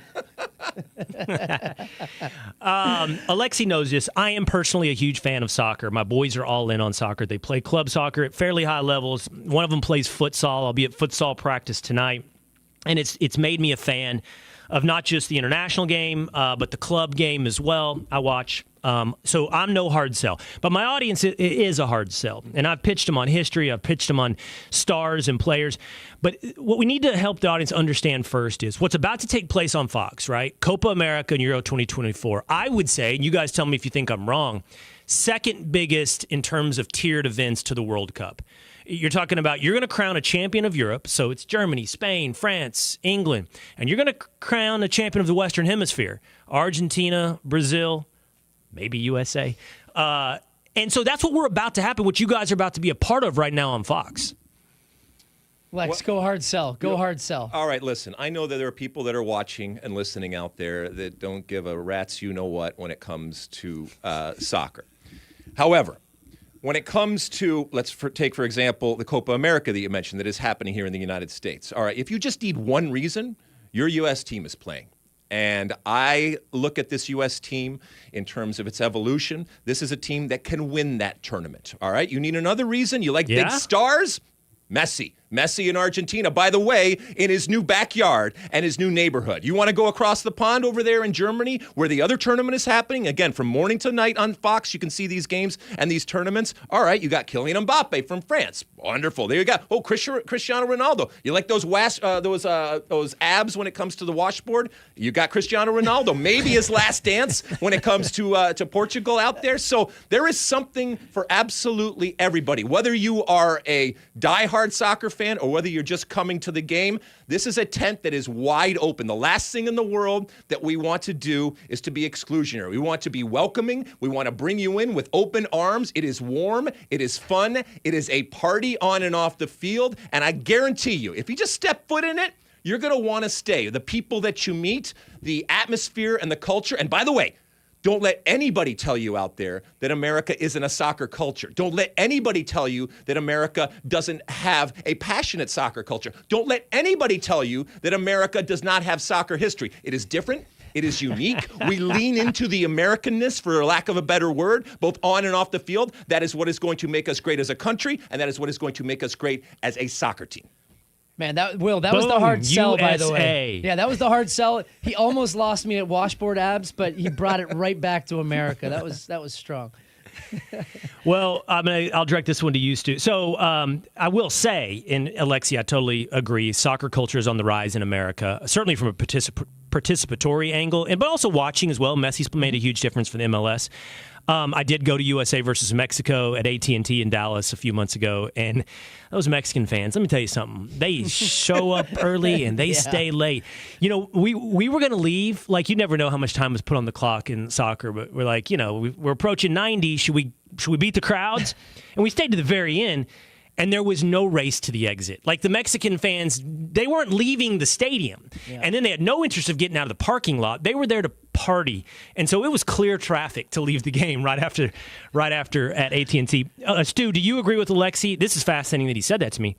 Alexi knows this. I am personally a huge fan of soccer. My boys are all in on soccer. They play club soccer at fairly high levels. One of them plays futsal. I'll be at futsal practice tonight. And it's made me a fan of not just the international game, but the club game as well. I watch. So I'm no hard sell. But my audience is a hard sell. And I've pitched them on history. I've pitched them on stars and players. But what we need to help the audience understand first is what's about to take place on Fox, right? Copa America and Euro 2024. I would say, and you guys tell me if you think I'm wrong, second biggest in terms of tiered events to the World Cup. You're talking about you're going to crown a champion of Europe, so it's Germany, Spain, France, England, and you're going to crown a champion of the Western Hemisphere, Argentina, Brazil, maybe USA. And so that's what we're about to happen, what you guys are about to be a part of right now on Fox. Lex, go hard sell. Go hard sell. All right, listen, I know that there are people that are watching and listening out there that don't give a rat's you-know-what when it comes to soccer. However, when it comes to, take, for example, the Copa America that you mentioned that is happening here in the United States. All right, if you just need one reason, your U.S. team is playing. And I look at this U.S. team in terms of its evolution. This is a team that can win that tournament. All right, you need another reason? You like big stars? Messi in Argentina, by the way, in his new backyard and his new neighborhood. You want to go across the pond over there in Germany where the other tournament is happening? Again, from morning to night on Fox, you can see these games and these tournaments. All right, you got Kylian Mbappe from France. Wonderful. There you go. Oh, Cristiano Ronaldo. You like those abs when it comes to the washboard? You got Cristiano Ronaldo. Maybe his last dance when it comes to Portugal out there. So there is something for absolutely everybody. Whether you are a diehard soccer fan or whether you're just coming to the game, this is a tent that is wide open. The last thing in the world that we want to do is to be exclusionary. We want to be welcoming. We want to bring you in with open arms. It is warm. It is fun. It is a party on and off the field. And I guarantee you, if you just step foot in it, you're going to want to stay. The people that you meet, the atmosphere and the culture. And by the way, don't let anybody tell you out there that America isn't a soccer culture. Don't let anybody tell you that America doesn't have a passionate soccer culture. Don't let anybody tell you that America does not have soccer history. It is different. It is unique. We lean into the Americanness, for lack of a better word, both on and off the field. That is what is going to make us great as a country, and that is what is going to make us great as a soccer team. Man, that was the hard sell, by the way. Yeah, that was the hard sell. He almost lost me at washboard abs, but he brought it right back to America. That was strong. Well, I'll direct this one to you, Stu. So I will say, and Alexi, I totally agree, soccer culture is on the rise in America, certainly from a participatory angle, but also watching as well. Messi's made a huge difference for the MLS. I did go to USA versus Mexico at AT&T in Dallas a few months ago, and those Mexican fans, let me tell you something. They show up early and they stay late. You know, we were going to leave. Like, you never know how much time was put on the clock in soccer, but we're like, you know, we're approaching 90. Should we beat the crowds? And we stayed to the very end. And there was no race to the exit. Like, the Mexican fans, they weren't leaving the stadium. Yeah. And then they had no interest of getting out of the parking lot. They were there to party. And so it was clear traffic to leave the game right after at AT&T. Stu, do you agree with Alexi? This is fascinating that he said that to me.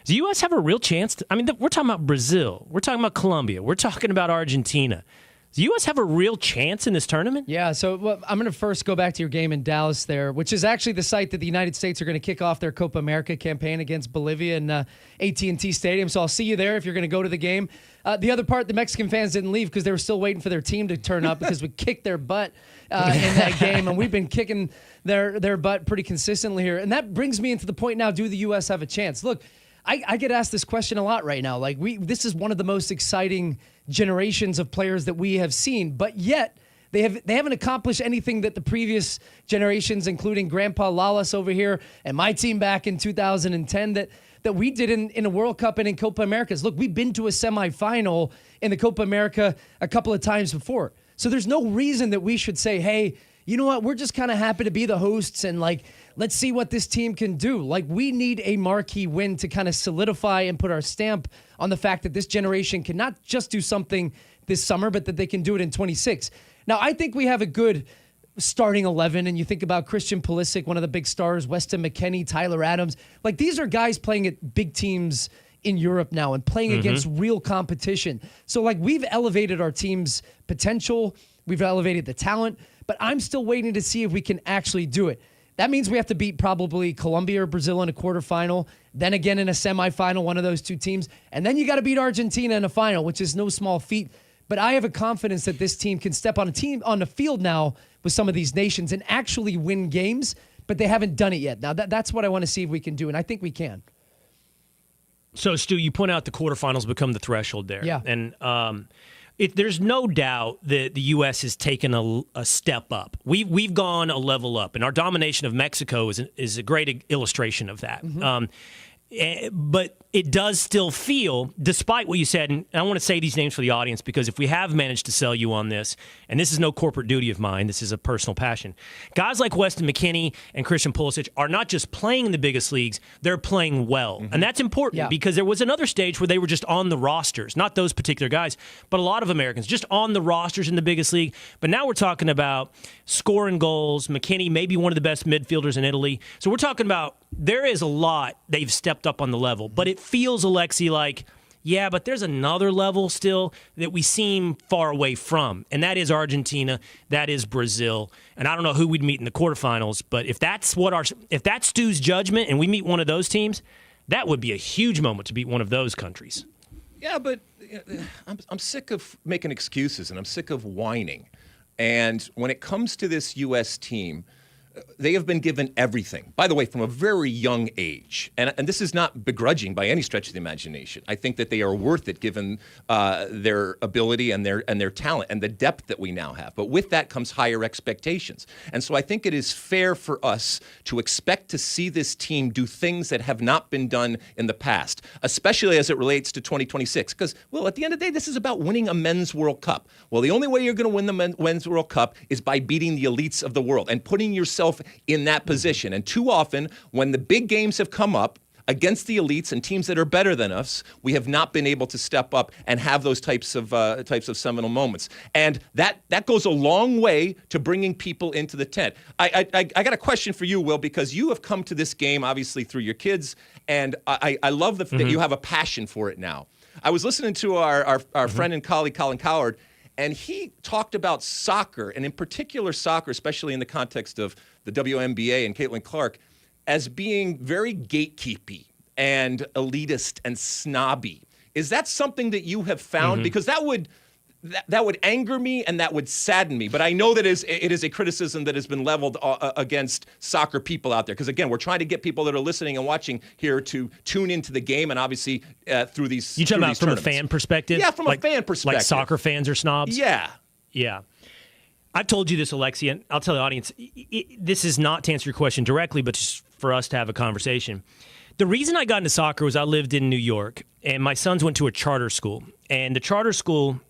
Does the U.S. have a real chance? We're talking about Brazil. We're talking about Colombia. We're talking about Argentina. Does the U.S. have a real chance in this tournament? Yeah, so I'm going to first go back to your game in Dallas there, which is actually the site that the United States are going to kick off their Copa America campaign against Bolivia in AT&T Stadium. So I'll see you there if you're going to go to the game. The other part, the Mexican fans didn't leave because they were still waiting for their team to turn up because we kicked their butt in that game, and we've been kicking their butt pretty consistently here. And that brings me into the point now, do the U.S. have a chance? Look, I get asked this question a lot right now. Like, this is one of the most exciting generations of players that we have seen, but yet they haven't accomplished anything that the previous generations, including Grandpa Lalas over here and my team back in 2010, that we did in a World Cup and in Copa Americas. Look, we've been to a semifinal in the Copa America a couple of times before. So there's no reason that we should say, hey, you know what? We're just kind of happy to be the hosts and let's see what this team can do. We need a marquee win to kind of solidify and put our stamp on the fact that this generation can not just do something this summer, but that they can do it in 26. Now, I think we have a good starting 11, and you think about Christian Pulisic, one of the big stars, Weston McKennie, Tyler Adams. These are guys playing at big teams in Europe now and playing against real competition. So, we've elevated our team's potential. We've elevated the talent, but I'm still waiting to see if we can actually do it. That means we have to beat probably Colombia or Brazil in a quarterfinal, then again in a semifinal, one of those two teams, and then you got to beat Argentina in a final, which is no small feat. But I have a confidence that this team can step on the field now with some of these nations and actually win games, but they haven't done it yet. Now, that's what I want to see if we can do, and I think we can. So, Stu, you point out the quarterfinals become the threshold there. Yeah. And there's no doubt that the U.S. has taken a step up. We've gone a level up, and our domination of Mexico is a great illustration of that. But it does still feel, despite what you said, and I want to say these names for the audience because if we have managed to sell you on this, and this is no corporate duty of mine, this is a personal passion, guys like Weston McKennie and Christian Pulisic are not just playing in the biggest leagues, they're playing well. And that's important because there was another stage where they were just on the rosters, not those particular guys, but a lot of Americans just on the rosters in the biggest league. But now we're talking about scoring goals, McKennie, maybe one of the best midfielders in Italy. So we're talking about there is a lot they've stepped up on the level, but it feels, Alexi, yeah, but there's another level still that we seem far away from, and that is Argentina, that is Brazil, and I don't know who we'd meet in the quarterfinals, but if that's Stu's judgment and we meet one of those teams, that would be a huge moment to beat one of those countries. Yeah, but I'm sick of making excuses, and I'm sick of whining. And when it comes to this U.S. team, they have been given everything, by the way, from a very young age. And this is not begrudging by any stretch of the imagination. I think that they are worth it given their ability and their talent and the depth that we now have. But with that comes higher expectations. And so I think it is fair for us to expect to see this team do things that have not been done in the past, especially as it relates to 2026. Because, well, at the end of the day, this is about winning a men's World Cup. Well, the only way you're going to win the men's World Cup is by beating the elites of the world and putting yourself in that position. And too often, when the big games have come up against the elites and teams that are better than us, we have not been able to step up and have those types of seminal moments. And that goes a long way to bringing people into the tent. I got a question for you, Will, because you have come to this game, obviously, through your kids, and I love that you have a passion for it now. I was listening to our friend and colleague, Colin Cowherd, and he talked about soccer, and in particular soccer, especially in the context of the WNBA and Caitlin Clark, as being very gatekeepy and elitist and snobby. Is that something that you have found? Because that would anger me and that would sadden me. But I know that it is a criticism that has been leveled against soccer people out there. Because, again, we're trying to get people that are listening and watching here to tune into the game and obviously through these You talking about from a fan perspective? Yeah, from a fan perspective. Like soccer fans are snobs? Yeah. Yeah. I've told you this, Alexi, and I'll tell the audience, this is not to answer your question directly, but just for us to have a conversation. The reason I got into soccer was I lived in New York, and my sons went to a charter school. And the charter school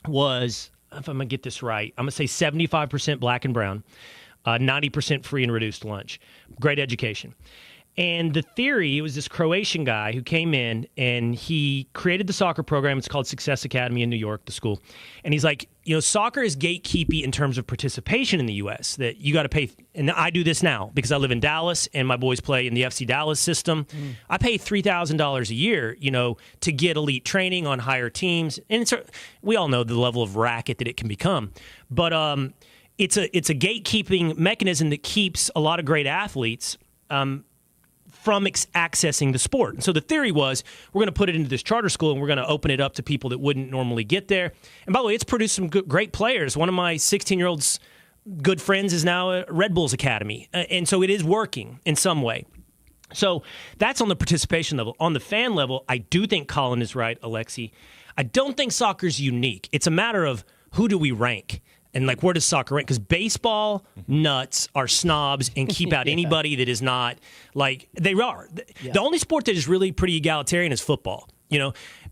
was, if I'm going to get this right, I'm going to say 75% black and brown, 90% free and reduced lunch. Great education. And the theory, it was this Croatian guy who came in and he created the soccer program. It's called Success Academy in New York, the school. And he's like, soccer is gatekeepy in terms of participation in the U.S. that you got to pay. And I do this now because I live in Dallas and my boys play in the FC Dallas system. I pay $3,000 a year, to get elite training on higher teams. And we all know the level of racket that it can become. But it's a gatekeeping mechanism that keeps a lot of great athletes from accessing the sport. And so the theory was we're going to put it into this charter school and we're going to open it up to people that wouldn't normally get there. And by the way, it's produced some great players. One of my 16-year-old's good friends is now at Red Bull's Academy. And so it is working in some way. So that's on the participation level. On the fan level, I do think Colin is right, Alexi. I don't think soccer's unique. It's a matter of who do we rank? And where does soccer rank? Because baseball nuts are snobs and keep out anybody that is not they are. The only sport that is really pretty egalitarian is football.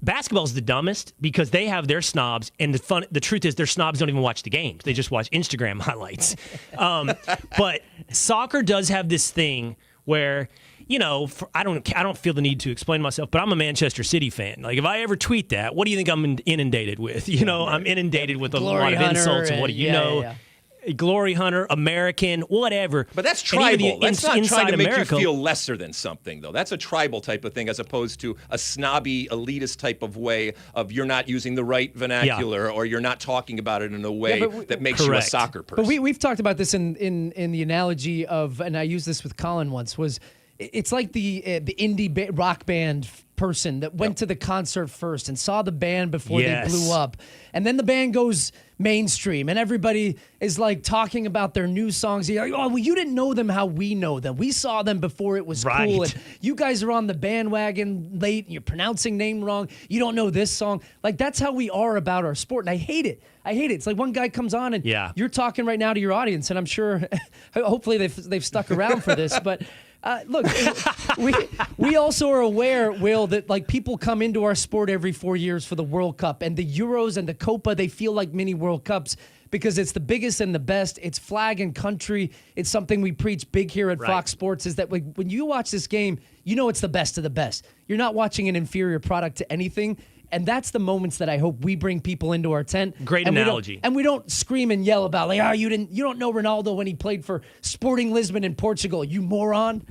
Basketball's the dumbest because they have their snobs, and the truth is their snobs don't even watch the games. They just watch Instagram highlights. But soccer does have this thing where, I don't feel the need to explain myself, but I'm a Manchester City fan. Like, if I ever tweet that, what do you think I'm inundated with? I'm inundated with a lot of insults and what do you know? Yeah. Glory hunter, American, whatever. But that's tribal. That's not trying to make you feel lesser than something, though. That's a tribal type of thing as opposed to a snobby, elitist type of way of you're not using the right vernacular or you're not talking about it in a way that makes you a soccer person. But we've talked about this in the analogy of, and I used this with Colin once, was it's like the indie rock band person that went to the concert first and saw the band before they blew up. And then the band goes mainstream and everybody is like talking about their new songs. You're like, oh, well, you didn't know them how we know them. We saw them before it was cool. And you guys are on the bandwagon late and you're pronouncing name wrong. You don't know this song. Like, that's how we are about our sport. And I hate it. It's like one guy comes on and you're talking right now to your audience. And I'm sure, hopefully they've stuck around for this, but look, we also are aware, Will, that like people come into our sport every 4 years for the World Cup, and the Euros and the Copa, they feel like mini World Cups because it's the biggest and the best. It's flag and country. It's something we preach big here at Fox Sports, is that when you watch this game, it's the best of the best. You're not watching an inferior product to anything. And that's the moments that I hope we bring people into our tent. Great analogy. And we don't scream and yell about, like, you don't know Ronaldo when he played for Sporting Lisbon in Portugal, you moron.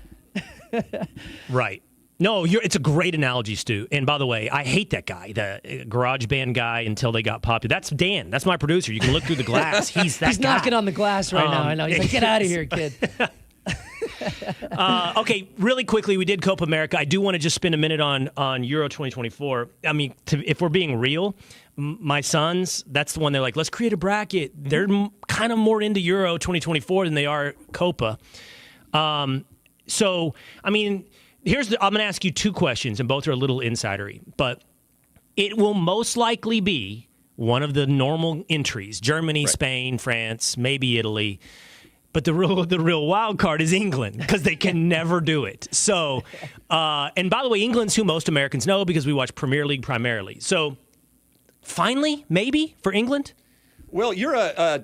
Right. No, it's a great analogy, Stu. And by the way, I hate that guy, the garage band guy, until they got popular. That's Dan. That's my producer. You can look through the glass. He's that guy. He's knocking on the glass right now. I know. He's like, get out of here, kid. Okay, really quickly, we did Copa America. I do want to just spend a minute on Euro 2024. I mean, if we're being real, my sons, that's the one they're like, let's create a bracket. They're kind of more into Euro 2024 than they are Copa. So, I mean, I'm going to ask you two questions, and both are a little insidery, but it will most likely be one of the normal entries: Germany, Spain, France, maybe Italy. But the real wild card is England, because they can never do it. So, and by the way, England's who most Americans know because we watch Premier League primarily. So, finally, maybe for England. Well, you're a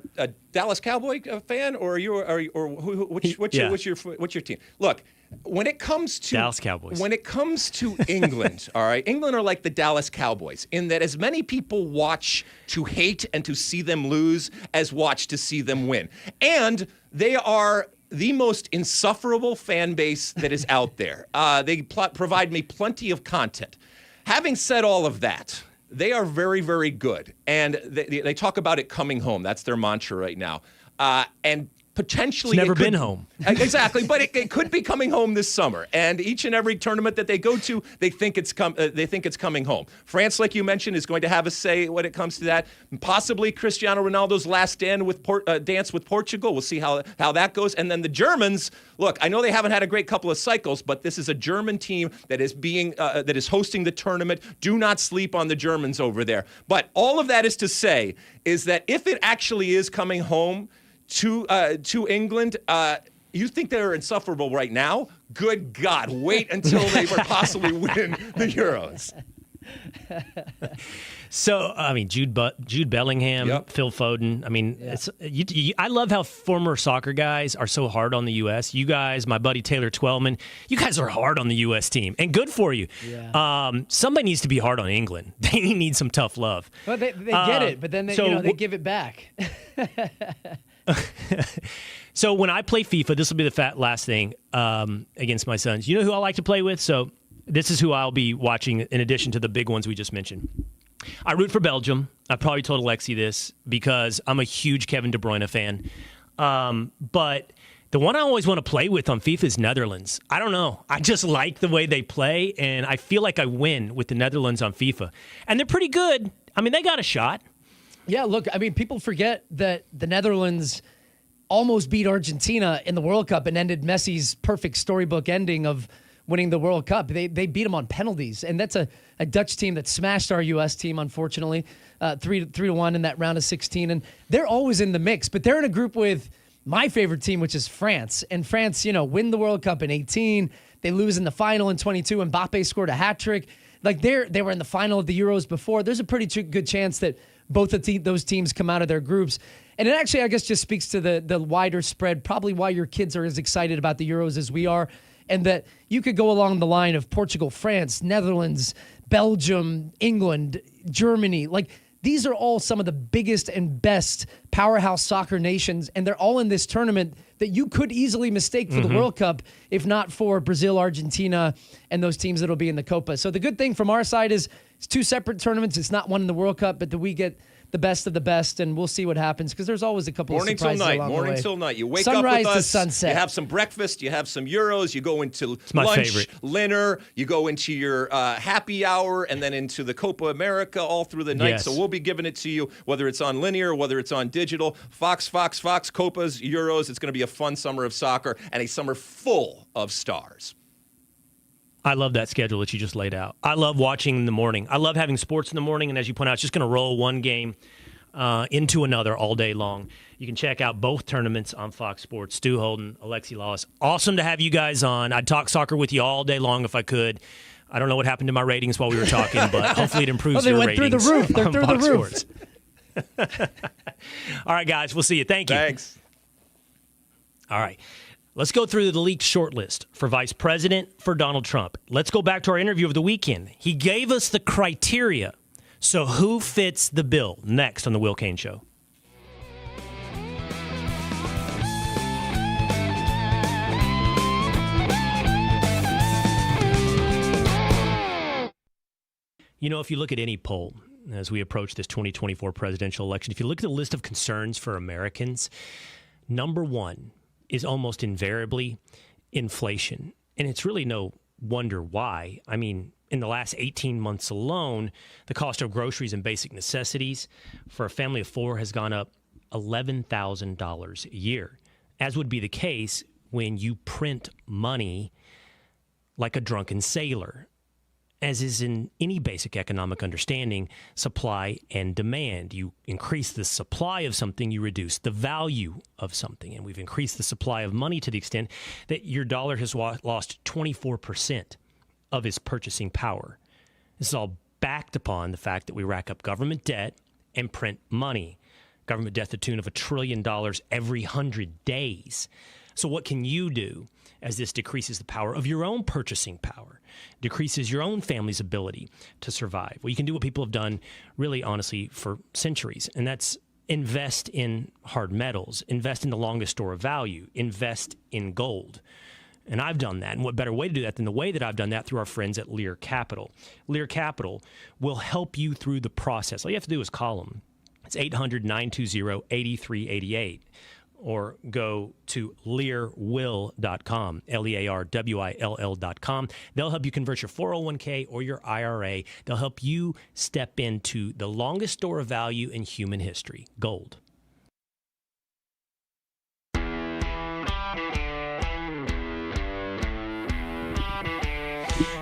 Dallas Cowboy fan, or what's your team? Look, when it comes to Dallas Cowboys, when it comes to England, all right, England are like the Dallas Cowboys in that as many people watch to hate and to see them lose as watch to see them win, and they are the most insufferable fan base that is out there. They provide me plenty of content. Having said all of that, they are very, very good. And they talk about it coming home. That's their mantra right now. And potentially it's never been home. Exactly, but it could be coming home this summer. And each and every tournament that they go to, they think it's coming home. France, like you mentioned, is going to have a say when it comes to that. Possibly Cristiano Ronaldo's last dance with Portugal. We'll see how that goes. And then the Germans, look, I know they haven't had a great couple of cycles, but this is a German team that is hosting the tournament. Do not sleep on the Germans over there. But all of that is to say is that if it actually is coming home to England, you think they're insufferable right now? Good God, wait until they possibly win the Euros. So, I mean, Jude Bellingham, Phil Foden. I mean, I love how former soccer guys are so hard on the U.S. You guys, my buddy Taylor Twellman, you guys are hard on the U.S. team, and good for you. Yeah. Somebody needs to be hard on England. They need some tough love. Well, they get it, but then they give it back. So when I play FIFA, this will be the last thing against my sons. You know who I like to play with? So this is who I'll be watching in addition to the big ones we just mentioned. I root for Belgium. I probably told Alexi this because I'm a huge Kevin De Bruyne fan. But the one I always want to play with on FIFA is Netherlands. I don't know. I just like the way they play, and I feel like I win with the Netherlands on FIFA. And they're pretty good. I mean, they got a shot. Yeah, look, I mean, people forget that the Netherlands almost beat Argentina in the World Cup and ended Messi's perfect storybook ending of winning the World Cup. They beat them on penalties, and that's a Dutch team that smashed our U.S. team, unfortunately, 3-1 in that round of 16. And they're always in the mix, but they're in a group with my favorite team, which is France. And France, win the World Cup in 18. They lose in the final in 22. Mbappe scored a hat trick. Like they were in the final of the Euros before. There's a pretty good chance that both of those teams come out of their groups. And it actually, I guess, just speaks to the wider spread, probably why your kids are as excited about the Euros as we are, and that you could go along the line of Portugal, France, Netherlands, Belgium, England, Germany. Like, these are all some of the biggest and best powerhouse soccer nations, and they're all in this tournament that you could easily mistake for the World Cup if not for Brazil, Argentina, and those teams that'll be in the Copa. So the good thing from our side is it's two separate tournaments. It's not one in the World Cup, but that we get the best of the best, and we'll see what happens because there's always a couple of surprises along the way. Morning till night. You wake Sunrise up with to us. sunset. You have some breakfast. You have some Euros. You go into my lunch, favorite. dinner. You go into your happy hour, and then into the Copa America all through the night. Yes. So we'll be giving it to you, whether it's on linear, whether it's on digital. Fox, Copas, Euros. It's going to be a fun summer of soccer and a summer full of stars. I love that schedule that you just laid out. I love watching in the morning. I love having sports in the morning, and as you point out, it's just going to roll one game into another all day long. You can check out both tournaments on Fox Sports. Stu Holden, Alexi Lalas. Awesome to have you guys on. I'd talk soccer with you all day long if I could. I don't know what happened to my ratings while we were talking, but hopefully it improves your ratings. They went through the roof. They're through the roof. All right, guys. We'll see you. Thank you. Thanks. All right. Let's go through the leaked shortlist for vice president for Donald Trump. Let's go back to our interview of the weekend. He gave us the criteria. So who fits the bill? Next on the Will Cain Show. You know, if you look at any poll as we approach this 2024 presidential election, if you look at the list of concerns for Americans, number one is almost invariably inflation. And it's really no wonder why. I mean, in the last 18 months alone, the cost of groceries and basic necessities for a family of four has gone up $11,000 a year, as would be the case when you print money like a drunken sailor. As is in any basic economic understanding, supply and demand. You increase the supply of something, you reduce the value of something. And we've increased the supply of money to the extent that your dollar has lost 24% of its purchasing power. This is all backed upon the fact that we rack up government debt and print money. Government debt to the tune of $1 trillion every 100 days. So what can you do as this decreases the power of your own purchasing power, decreases your own family's ability to survive? Well, you can do what people have done really honestly for centuries, and that's invest in hard metals, invest in the longest store of value, invest in gold. And I've done that. And what better way to do that than the way that I've done that through our friends at Lear Capital. Lear Capital will help you through the process. All you have to do is call them. It's 800-920-8388. Or go to learwill.com, LEARWILL.com. They'll help you convert your 401k or your IRA. They'll help you step into the longest store of value in human history, gold.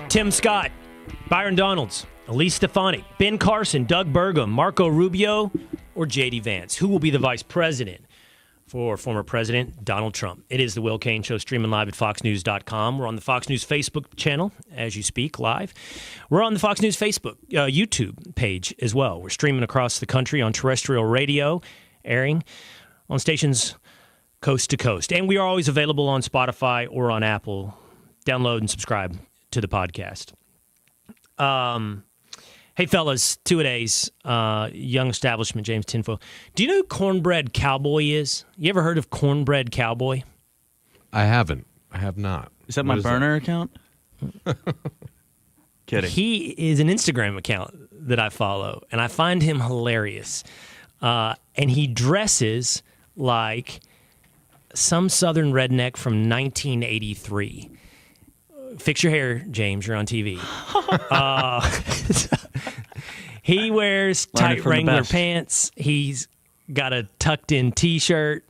Tim Scott, Byron Donalds, Elise Stefanik, Ben Carson, Doug Burgum, Marco Rubio, or J.D. Vance? Who will be the vice president for former President Donald Trump? It is the Will Cain Show, streaming live at foxnews.com. We're on the Fox News Facebook channel as you speak live. We're on the Fox News Facebook YouTube page as well. We're streaming across the country on terrestrial radio, airing on stations coast to coast. And we are always available on Spotify or on Apple. Download and subscribe to the podcast. Hey, fellas, two-a-days, young establishment, James Tinfoil. Do you know who Cornbread Cowboy is? You ever heard of Cornbread Cowboy? I haven't. I have not. Is that my burner account? Kidding. He is an Instagram account that I follow, and I find him hilarious. And he dresses like some southern redneck from 1983. Fix your hair, James. You're on TV. He wears tight Wrangler pants. He's got a tucked-in T-shirt,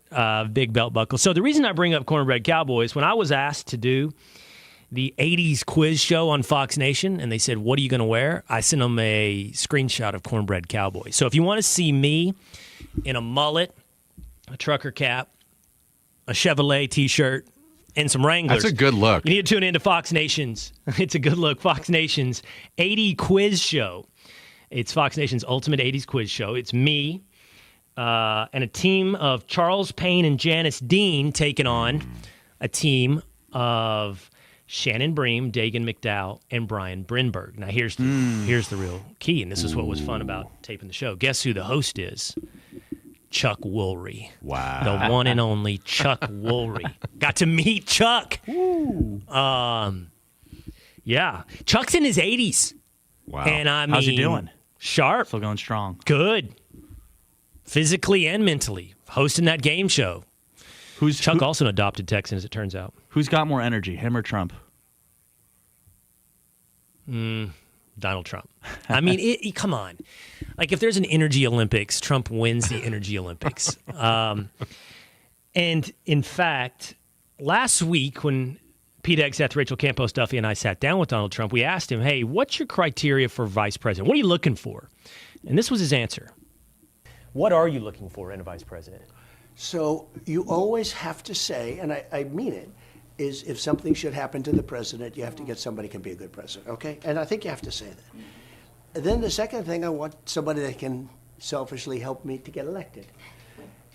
big belt buckle. So the reason I bring up Cornbread Cowboy is when I was asked to do the 80s quiz show on Fox Nation, and they said, what are you going to wear? I sent them a screenshot of Cornbread Cowboy. So if you want to see me in a mullet, a trucker cap, a Chevrolet T-shirt, and some Wranglers. That's a good look. You need to tune into Fox Nation's. It's a good look. Fox Nation's 80 quiz show. It's Fox Nation's ultimate 80s quiz show. It's me and a team of Charles Payne and Janice Dean taking on a team of Shannon Bream, Dagan McDowell, and Brian Brinberg. Now, here's the real key, and this is what was fun about taping the show. Guess who the host is? Chuck Woolery. Wow. The one and only Chuck Woolery. Got to meet Chuck. Yeah. Chuck's in his 80s. Wow. And I mean, how's he doing? Sharp. Still going strong. Good. Physically and mentally. Hosting that game show. Chuck also an adopted Texan, as it turns out. Who's got more energy, him or Trump? Donald Trump. I mean, come on. Like, if there's an energy Olympics, Trump wins the energy Olympics. And, in fact, last week when Pete Hegseth, Rachel Campos Duffy, and I sat down with Donald Trump, we asked him, hey, what's your criteria for vice president? What are you looking for? And this was his answer. What are you looking for in a vice president? So you always have to say, and I mean it, is if something should happen to the president, you have to get somebody who can be a good president, okay? And I think you have to say that. Then the second thing, I want somebody that can selfishly help me to get elected.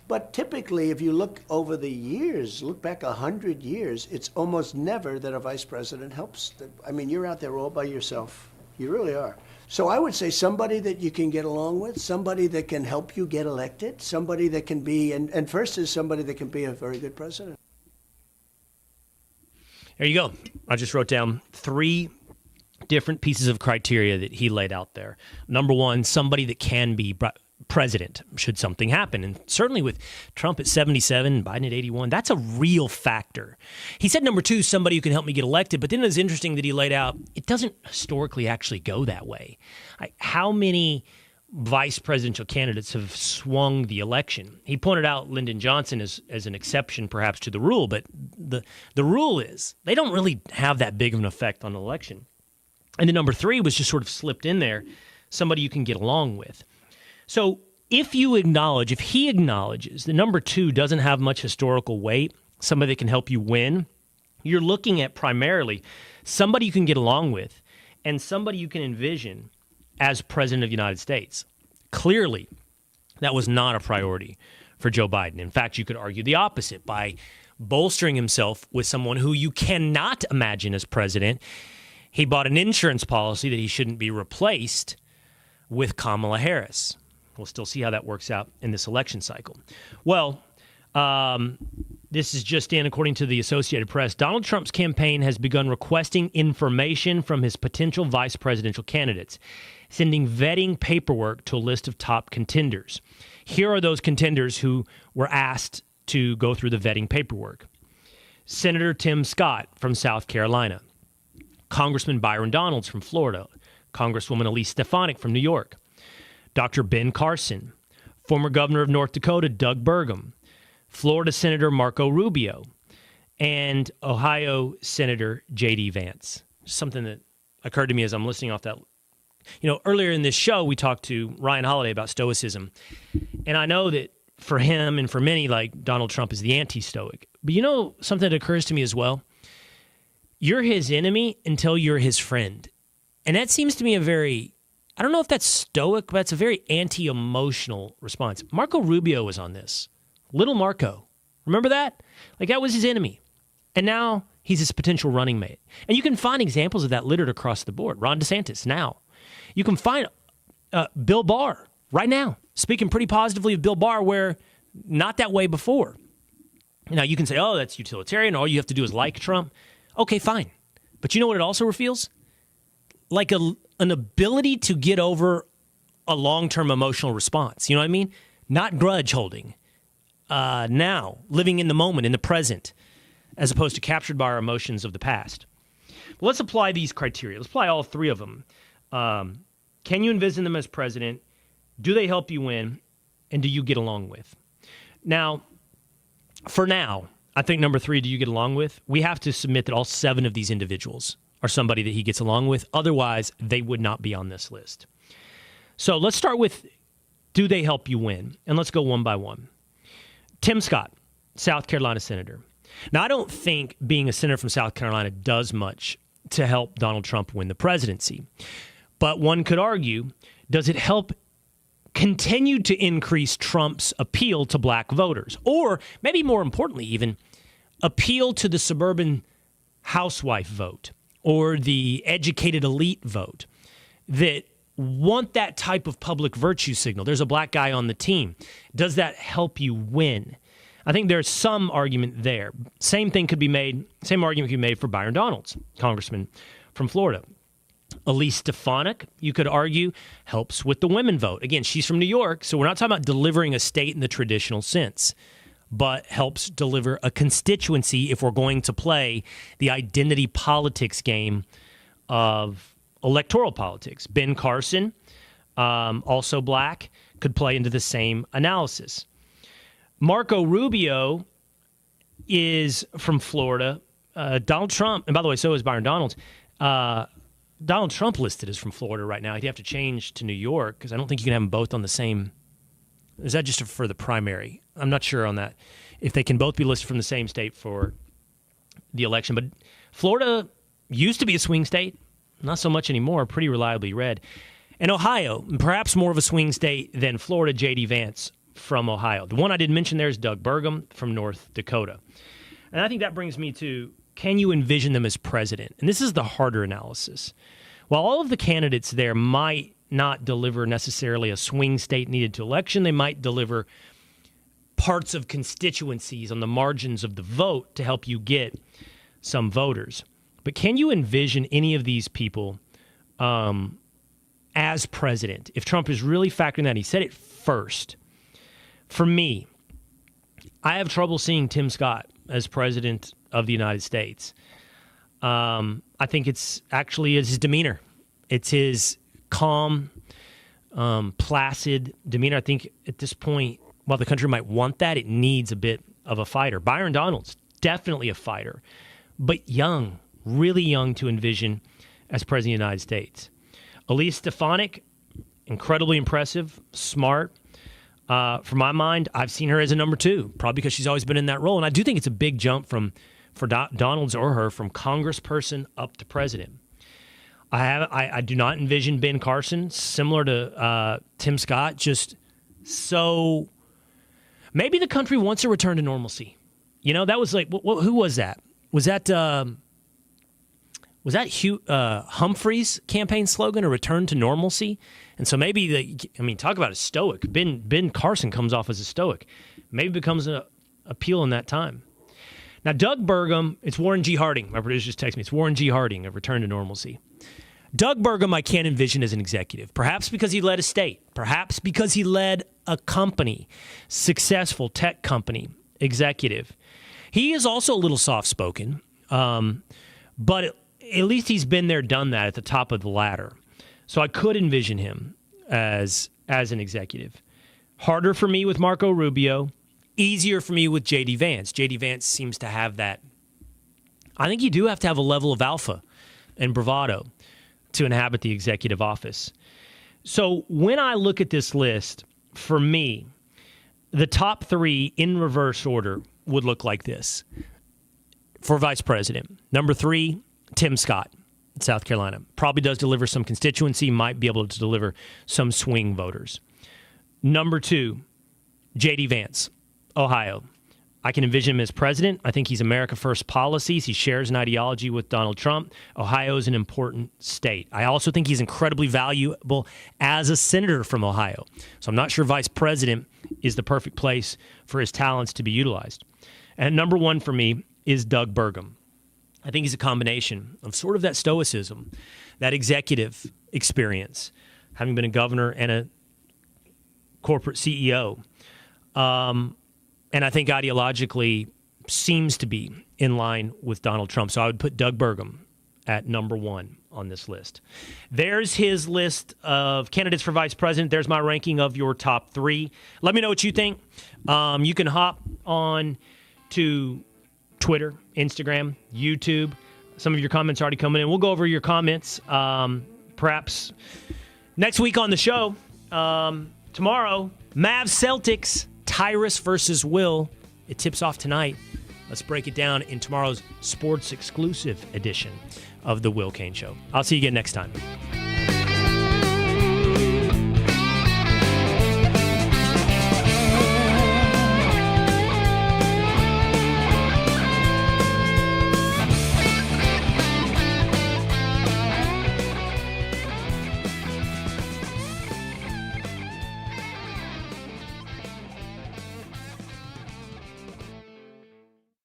But typically, if you look over the years, look back 100 years, it's almost never that a vice president helps. I mean, you're out there all by yourself. You really are. So I would say somebody that you can get along with, somebody that can help you get elected, somebody that can be, and first is somebody that can be a very good president. There you go. I just wrote down 3 different pieces of criteria that he laid out there. Number 1, somebody that can be president should something happen. And certainly with Trump at 77, Biden at 81, that's a real factor. He said number 2, somebody who can help me get elected. But then it's interesting that he laid out, it doesn't historically actually go that way. How many vice presidential candidates have swung the election? He pointed out Lyndon Johnson as an exception perhaps to the rule, but the rule is they don't really have that big of an effect on the election. And then number 3 was just sort of slipped in there, somebody you can get along with. So if he acknowledges that number 2 doesn't have much historical weight, somebody that can help you win, you're looking at primarily somebody you can get along with and somebody you can envision as president of the United States. Clearly, that was not a priority for Joe Biden. In fact, you could argue the opposite by bolstering himself with someone who you cannot imagine as president. He bought an insurance policy that he shouldn't be replaced with Kamala Harris. We'll still see how that works out in this election cycle. Well, this is just in, according to the Associated Press, Donald Trump's campaign has begun requesting information from his potential vice presidential candidates, sending vetting paperwork to a list of top contenders. Here are those contenders who were asked to go through the vetting paperwork. Senator Tim Scott from South Carolina, Congressman Byron Donalds from Florida, Congresswoman Elise Stefanik from New York, Dr. Ben Carson, former governor of North Dakota Doug Burgum, Florida Senator Marco Rubio, and Ohio Senator J.D. Vance. Something that occurred to me as I'm listening off that. Earlier in this show, we talked to Ryan Holiday about Stoicism. And I know that for him and for many, like Donald Trump is the anti-Stoic. But something that occurs to me as well? You're his enemy until you're his friend. And that seems to me I don't know if that's Stoic, but it's a very anti-emotional response. Marco Rubio was on this. Little Marco. Remember that? Like, that was his enemy. And now he's his potential running mate. And you can find examples of that littered across the board. Ron DeSantis now. You can find Bill Barr right now, speaking pretty positively of Bill Barr, where not that way before. Now, you can say, oh, that's utilitarian. All you have to do is like Trump. Okay, fine. But you know what it also reveals? Like an ability to get over a long-term emotional response. You know what I mean? Not grudge holding. Now, living in the moment, in the present, as opposed to captured by our emotions of the past. Well, let's apply these criteria. Let's apply all 3 of them. Can you envision them as president? Do they help you win? And do you get along with? Now, for now, I think number 3, do you get along with? We have to submit that all 7 of these individuals are somebody that he gets along with. Otherwise, they would not be on this list. So let's start with, do they help you win? And let's go one by one. Tim Scott, South Carolina Senator. Now, I don't think being a senator from South Carolina does much to help Donald Trump win the presidency. But one could argue, does it help continue to increase Trump's appeal to black voters? Or maybe more importantly, even appeal to the suburban housewife vote or the educated elite vote that want that type of public virtue signal? There's a black guy on the team. Does that help you win? I think there's some argument there. Same argument could be made for Byron Donalds, congressman from Florida. Elise Stefanik, you could argue, helps with the women vote. Again, she's from New York, so we're not talking about delivering a state in the traditional sense, but helps deliver a constituency if we're going to play the identity politics game of electoral politics. Ben Carson, also black, could play into the same analysis. Marco Rubio is from Florida. Donald Trump, and by the way, so is Byron Donalds. Donald Trump listed as from Florida right now. He'd have to change to New York because I don't think you can have them both on the same. Is that just for the primary? I'm not sure on that. If they can both be listed from the same state for the election. But Florida used to be a swing state. Not so much anymore. Pretty reliably red. And Ohio, perhaps more of a swing state than Florida, J.D. Vance from Ohio. The one I didn't mention there is Doug Burgum from North Dakota. And I think that brings me to, can you envision them as president? And this is the harder analysis. While all of the candidates there might not deliver necessarily a swing state needed to election, they might deliver parts of constituencies on the margins of the vote to help you get some voters. But can you envision any of these people as president? If Trump is really factoring that, he said it first. For me, I have trouble seeing Tim Scott as president of the United States. I think it's his demeanor. It's his calm, placid demeanor. I think at this point, while the country might want that, it needs a bit of a fighter. Byron Donalds, definitely a fighter, but young, really young to envision as president of the United States. Elise Stefanik, incredibly impressive, smart. For my mind, I've seen her as a number two, probably because she's always been in that role. And I do think it's a big jump for Donalds or her from congressperson up to president. I do not envision Ben Carson, similar to Tim Scott, just so maybe the country wants a return to normalcy. You know, that was like, who was that? Was that Hugh Humphrey's campaign slogan, a return to normalcy? And so maybe, talk about a stoic. Ben Carson comes off as a stoic. Maybe becomes an appeal in that time. Now, Doug Burgum, it's Warren G. Harding. My producer just texted me. It's Warren G. Harding, a return to normalcy. Doug Burgum, I can't envision as an executive. Perhaps because he led a state. Perhaps because he led a company, successful tech company, executive. He is also a little soft-spoken, but at least he's been there, done that at the top of the ladder. So I could envision him as an executive. Harder for me with Marco Rubio. Easier for me with J.D. Vance. J.D. Vance seems to have that. I think you do have to have a level of alpha and bravado to inhabit the executive office. So when I look at this list, for me, the top three in reverse order would look like this. For vice president, number 3, Tim Scott, South Carolina. Probably does deliver some constituency, might be able to deliver some swing voters. Number 2, J.D. Vance, Ohio. I can envision him as president. I think he's America First policies. He shares an ideology with Donald Trump. Ohio is an important state. I also think he's incredibly valuable as a senator from Ohio. So I'm not sure vice president is the perfect place for his talents to be utilized. And number 1 for me is Doug Burgum. I think he's a combination of sort of that stoicism, that executive experience, having been a governor and a corporate CEO. And I think ideologically seems to be in line with Donald Trump. So I would put Doug Burgum at number 1 on this list. There's his list of candidates for vice president. There's my ranking of your top 3. Let me know what you think. You can hop on to Twitter, Instagram, YouTube. Some of your comments are already coming in. We'll go over your comments perhaps next week on the show. Tomorrow, Mavs Celtics, Tyrus versus Will. It tips off tonight. Let's break it down in tomorrow's sports exclusive edition of The Will Cain Show. I'll see you again next time.